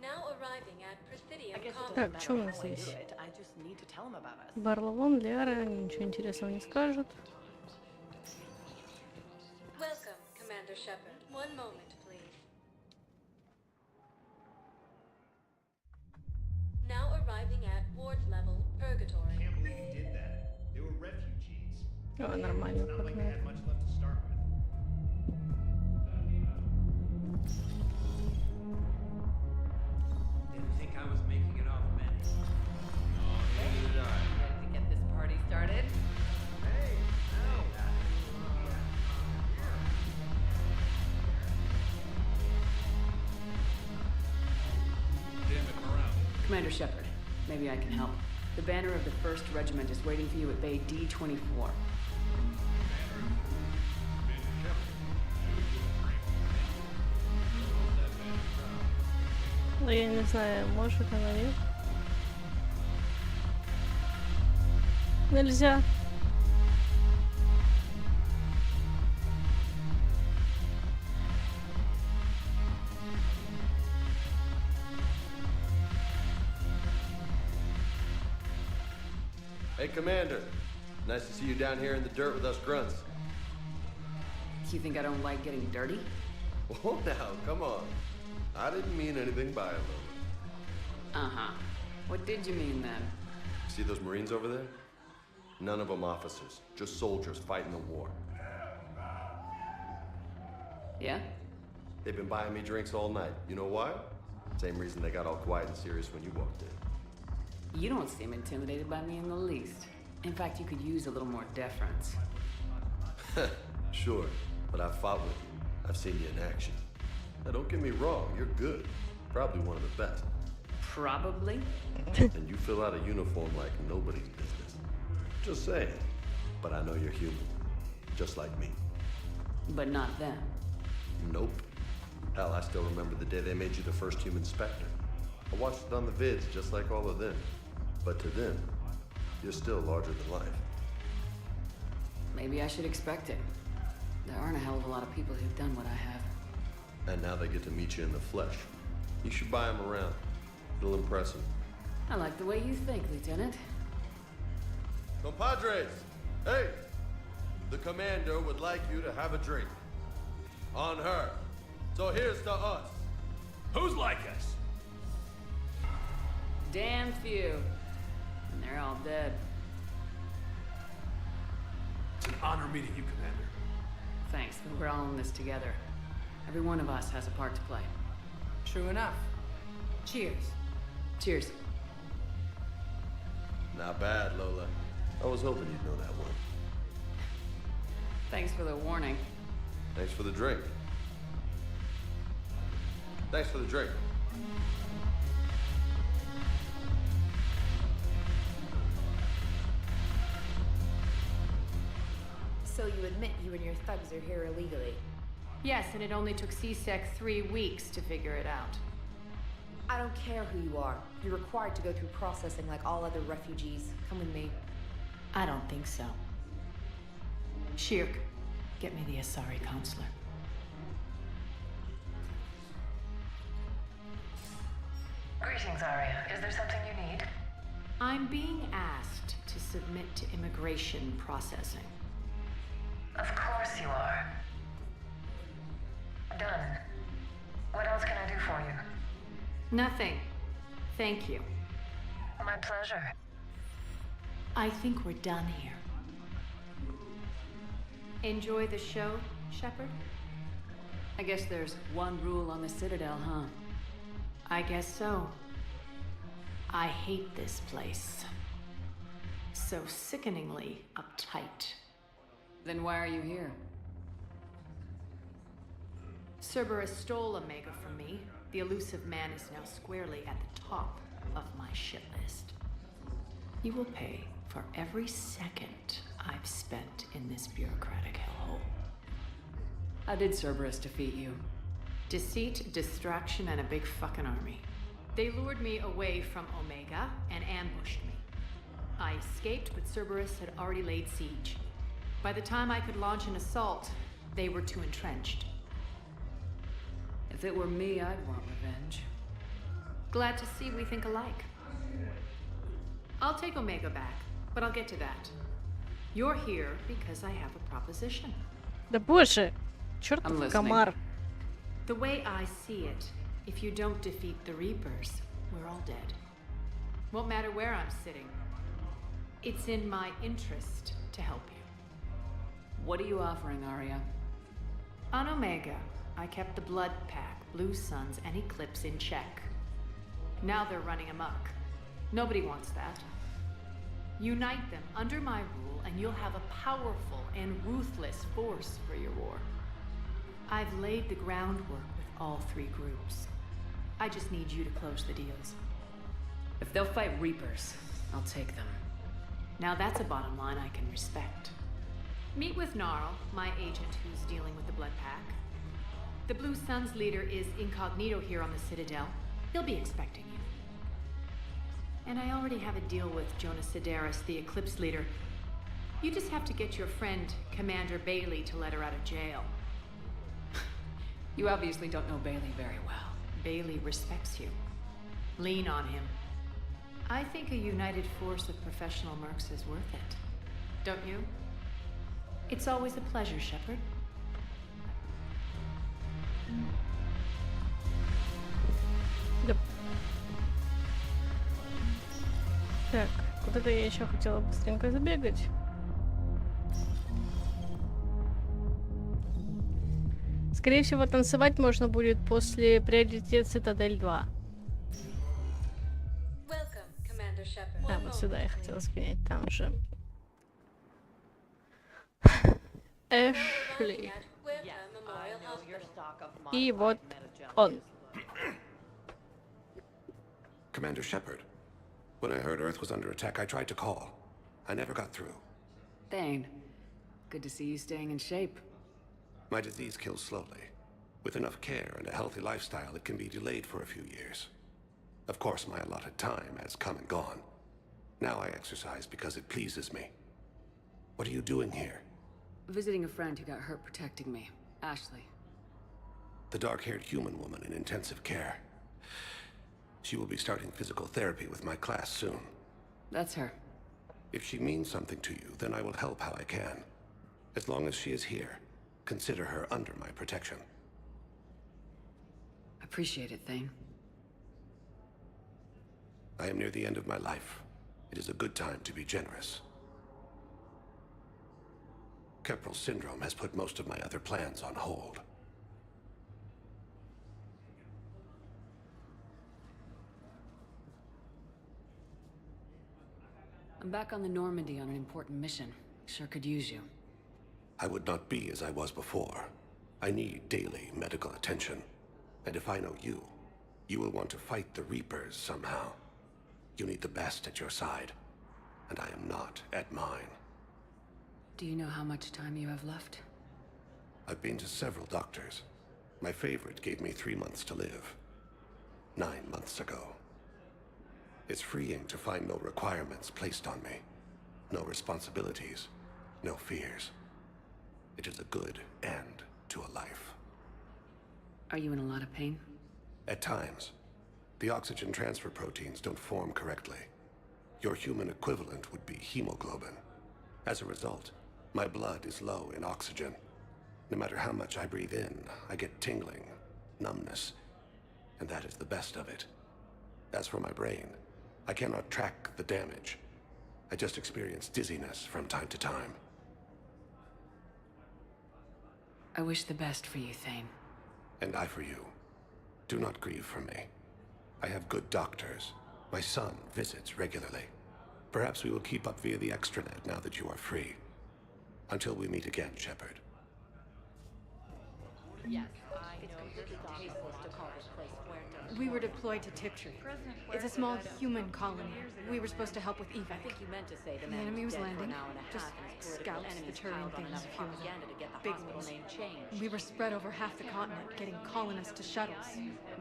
Now arriving at Presidium. Так, что у нас здесь? Барловон, Лиара, ничего интересного не скажут. Welcome, Commander Shepard. One moment, please. Now arriving at ward level purgatory. Can't believe you did that. They were refugees. О, нормально. Not like they had much left to start with. Didn't think I was making it off, man. Ready to get this party started? Commander Shepard, maybe I can help. The banner of the 1st Regiment is waiting for you at Bay D-24. Ну, я не знаю, может она нет. Нельзя. Hey, Commander. Nice to see you down here in the dirt with us grunts. You think I don't like getting dirty? Oh, now, come on. I didn't mean anything by it, Lola. Uh-huh. What did you mean then? See those Marines over there? None of them officers, just soldiers fighting the war. Yeah? They've been buying me drinks all night. You know why? Same reason they got all quiet and serious when you walked in. You don't seem intimidated by me in the least. In fact, you could use a little more deference. Sure, but I've fought with you. I've seen you in action. Now, don't get me wrong, you're good. Probably one of the best. Probably? And you fill out a uniform like nobody's business. Just saying. But I know you're human. Just like me. But not them. Nope. Hell, I still remember the day they made you the first human Spectre. I watched it on the vids, just like all of them. But to them, you're still larger than life. Maybe I should expect it. There aren't a hell of a lot of people who've done what I have. And now they get to meet you in the flesh. You should buy them around. It'll impress them. I like the way you think, Lieutenant. Compadres! Hey! The commander would like you to have a drink. On her. So here's to us. Who's like us? Damn few. And they're all dead. It's an honor meeting you, Commander. Thanks, but we're all in this together. Every one of us has a part to play. True enough. Cheers. Cheers. Not bad, Lola. I was hoping you'd know that one. Thanks for the warning. Thanks for the drink. Thanks for the drink. So you admit you and your thugs are here illegally? Yes, and it only took C-Sec 3 weeks to figure it out. I don't care who you are. You're required to go through processing like all other refugees. Come with me. I don't think so. Shirk, get me the Asari consular. Greetings, Arya. Is there something you need? I'm being asked to submit to immigration processing. Of course you are. Done. What else can I do for you? Nothing. Thank you. My pleasure. I think we're done here. Enjoy the show, Shepard? I guess there's one rule on the Citadel, huh? I guess so. I hate this place. So sickeningly uptight. Then why are you here? Cerberus stole Omega from me. The elusive man is now squarely at the top of my shit list. You will pay for every second I've spent in this bureaucratic hellhole. How did Cerberus defeat you? Deceit, distraction, and a big fucking army. They lured me away from Omega and ambushed me. I escaped, but Cerberus had already laid siege. By the time I could launch an assault, they were too entrenched. If it were me, I'd want revenge. Glad to see we think alike. I'll take Omega back, but I'll get to that. You're here because I have a proposition. Да боже, чертов комар. The way I see it, if you don't defeat the Reapers, we're all dead. Won't matter where I'm sitting. It's in my interest to help you. What are you offering, Arya? On Omega, I kept the Blood Pack, Blue Suns, and Eclipse in check. Now they're running amok. Nobody wants that. Unite them under my rule, and you'll have a powerful and ruthless force for your war. I've laid the groundwork with all three groups. I just need you to close the deals. If they'll fight Reapers, I'll take them. Now that's a bottom line I can respect. Meet with Gnarl, my agent who's dealing with the Blood Pack. The Blue Suns leader is incognito here on the Citadel. He'll be expecting you. And I already have a deal with Jonas Sidaris, the Eclipse leader. You just have to get your friend, Commander Bailey, to let her out of jail. You obviously don't know Bailey very well. Bailey respects you. Lean on him. I think a united force of professional mercs is worth it. Don't you? It's always a pleasure, Shepard. Да. Так, куда-то я еще хотела быстренько забегать. Скорее всего, танцевать можно будет после Приоритет Цитадель 2. А, вот сюда я хотела сгонять, там же. Эшли. И вот он. Commander Shepard, when I heard Earth was under attack, I tried to call. I never got through. Thane, good to see you staying in shape. My disease kills slowly. With enough care and a healthy lifestyle, it can be delayed for a few years. Of course, my allotted time has come and gone. Now I exercise because it pleases me. What are you doing here? Visiting a friend who got hurt protecting me, Ashley. The dark-haired human woman in intensive care. She will be starting physical therapy with my class soon. That's her. If she means something to you, then I will help how I can. As long as she is here, consider her under my protection. Appreciate it, Thane. I am near the end of my life. It is a good time to be generous. Kepral's syndrome has put most of my other plans on hold. I'm back on the Normandy on an important mission. Sure could use you. I would not be as I was before. I need daily medical attention. And if I know you, you will want to fight the Reapers somehow. You need the best at your side, and I am not at mine. Do you know how much time you have left? I've been to several doctors. My favorite gave me 3 months to live. 9 months ago. It's freeing to find no requirements placed on me. No responsibilities, no fears. It is a good end to a life. Are you in a lot of pain? At times. The oxygen transfer proteins don't form correctly. Your human equivalent would be hemoglobin. As a result, my blood is low in oxygen. No matter how much I breathe in, I get tingling, numbness, and that is the best of it. As for my brain, I cannot track the damage. I just experience dizziness from time to time. I wish the best for you, Thane. And I for you. Do not grieve for me. I have good doctors. My son visits regularly. Perhaps we will keep up via the extranet now that you are free. Until we meet again, Shepard. Yes, I know you're tasteless to call this place Puerto. We were deployed to Tiptree. It's a small human colony. We were supposed to help with evac. I think you meant to say The enemy was landing. Just Just scouts, the Turian things, a few of them. to get the Big hospital ones. name changed. We were spread over half the continent, getting colonists to shuttles,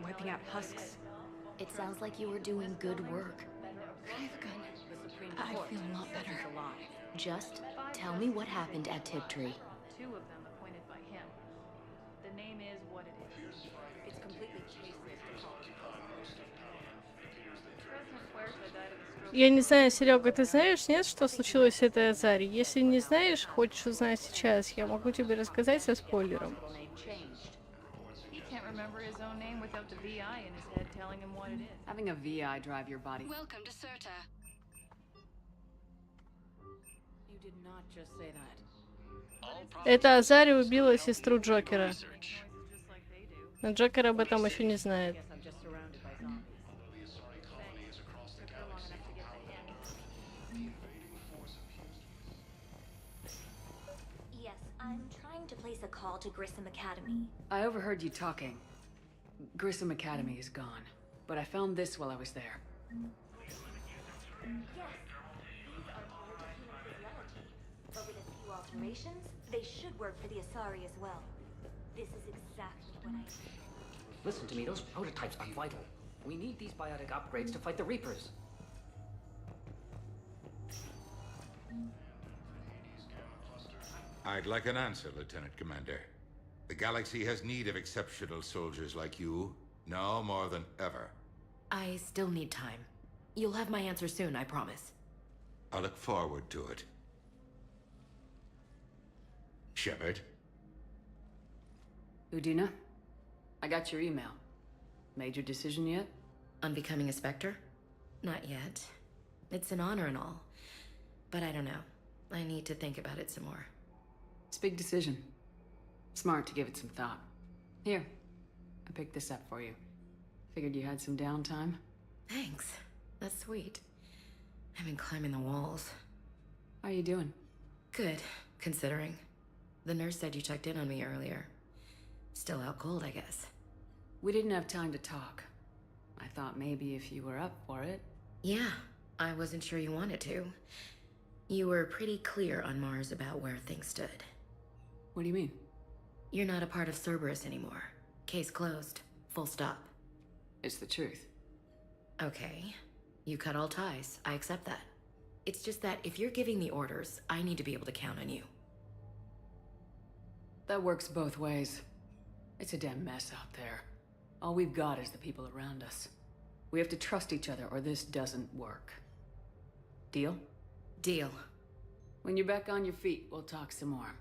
wiping out husks. It sounds like you were doing good work. I have a gun. I feel a lot better. Just tell me what happened at Tiptree. 2 of them appointed by him. The name is what it is. It's completely tasteless to call it. President Huerta died of a stroke. Я не знаю, Серега, ты знаешь, нет, что случилось с этой Азари? Если не знаешь, хочешь узнать сейчас, я могу тебе рассказать со спойлером. He can't remember his own name without the VI in his head telling him what it is. Having a VI drive your body. Welcome to Serta. You did not just say that. Эта Азари убила сестру Джокера. Но Джокер об этом еще не знает. I'm just surrounded by zombies. Yes, I'm trying to place a call to Grissom Academy. I overheard you talking. Grissom Academy is gone, but I found this while I was there. Yes, these are tools of human physiology, but with a few alterations, they should work for the Asari as well. This is exactly what I need. Listen to me, those prototypes are vital. We need these biotic upgrades to fight the Reapers. I'd like an answer, Lieutenant Commander. The galaxy has need of exceptional soldiers like you, now more than ever. I still need time. You'll have my answer soon, I promise. I look forward to it. Shepard? Udina, I got your email. Made your decision yet? On becoming a Spectre? Not yet. It's an honor and all. But I don't know. I need to think about it some more. It's a big decision. Smart to give it some thought. Here, I picked this up for you. Figured you had some downtime. Thanks. That's sweet. I've been climbing the walls. How are you doing? Good, considering. The nurse said you checked in on me earlier. Still out cold, I guess. We didn't have time to talk. I thought maybe if you were up for it. Yeah, I wasn't sure you wanted to. You were pretty clear on Mars about where things stood. What do you mean? You're not a part of Cerberus anymore. Case closed. Full stop. It's the truth. Okay. You cut all ties. I accept that. It's just that if you're giving the orders, I need to be able to count on you. That works both ways. It's a damn mess out there. All we've got is the people around us. We have to trust each other or this doesn't work. Deal? Deal. When you're back on your feet, we'll talk some more.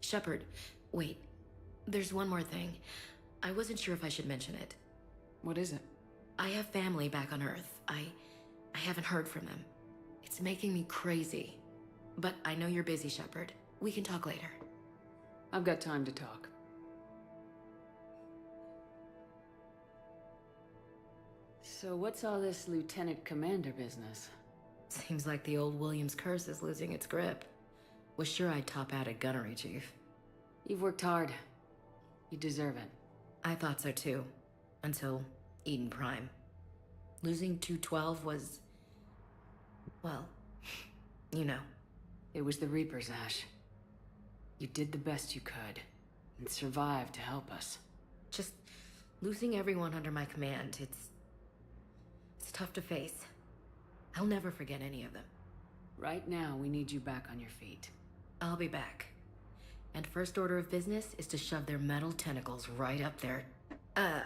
Shepard, wait. There's one more thing. I wasn't sure if I should mention it. What is it? I have family back on Earth. I haven't heard from them. It's making me crazy. But I know you're busy, Shepard. We can talk later. I've got time to talk. So what's all this Lieutenant Commander business? Seems like the old Williams curse is losing its grip. Was sure I'd top out at gunnery, Chief. You've worked hard. You deserve it. I thought so too. Until Iden Prime. Losing 212 was... well, you know. It was the Reapers, Ash. You did the best you could, and survived to help us. Just losing everyone under my command, it's tough to face. I'll never forget any of them. Right now, we need you back on your feet. I'll be back. And first order of business is to shove their metal tentacles right up there. I'll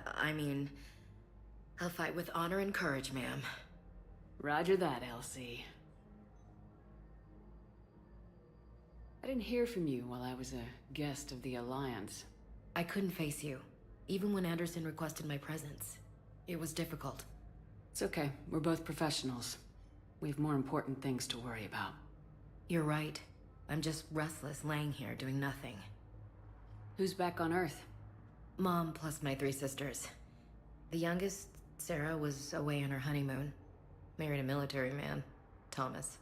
fight with honor and courage, ma'am. Roger that, Elsie. I didn't hear from you while I was a guest of the Alliance. I couldn't face you, even when Anderson requested my presence. It was difficult. It's okay. We're both professionals. We have more important things to worry about. You're right. I'm just restless, laying here, doing nothing. Who's back on Earth? Mom plus my 3 sisters. The youngest, Sarah, was away on her honeymoon. Married a military man, Thomas.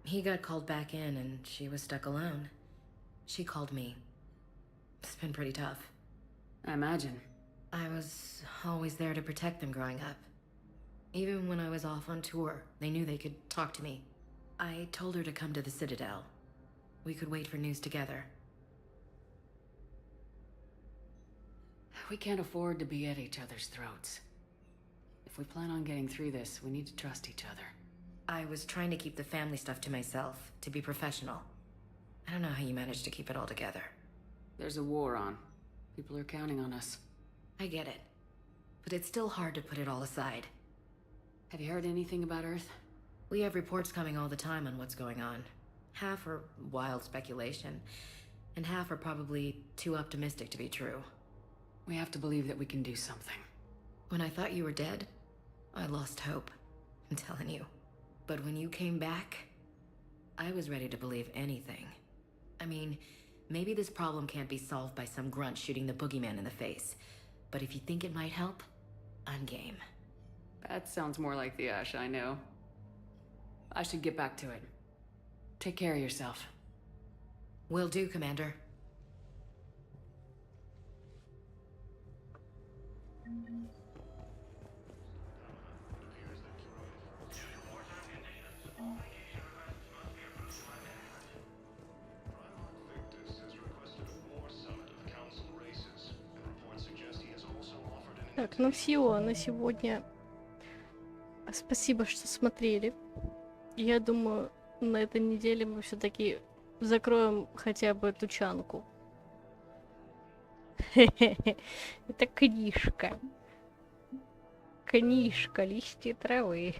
He got called back in and she was stuck alone. She called me. It's been pretty tough. I imagine. I was always there to protect them growing up. Even when I was off on tour, they knew they could talk to me. I told her to come to the Citadel. We could wait for news together. We can't afford to be at each other's throats. If we plan on getting through this, we need to trust each other. I was trying to keep the family stuff to myself, to be professional. I don't know how you managed to keep it all together. There's a war on. People are counting on us. I get it. But it's still hard to put it all aside. Have you heard anything about Earth? We have reports coming all the time on what's going on. Half are wild speculation, and half are probably too optimistic to be true. We have to believe that we can do something. When I thought you were dead, I lost hope. I'm telling you. But when you came back, I was ready to believe anything. I mean, maybe this problem can't be solved by some grunt shooting the boogeyman in the face. But if you think it might help, I'm game. That sounds more like the Ash I know. I should get back to it. Take care of yourself. Will do, Commander. Так, ну все на сегодня. Спасибо, что смотрели. Я думаю, на этой неделе мы все-таки закроем хотя бы эту чанку. Это книжка. Книжка, листья травы.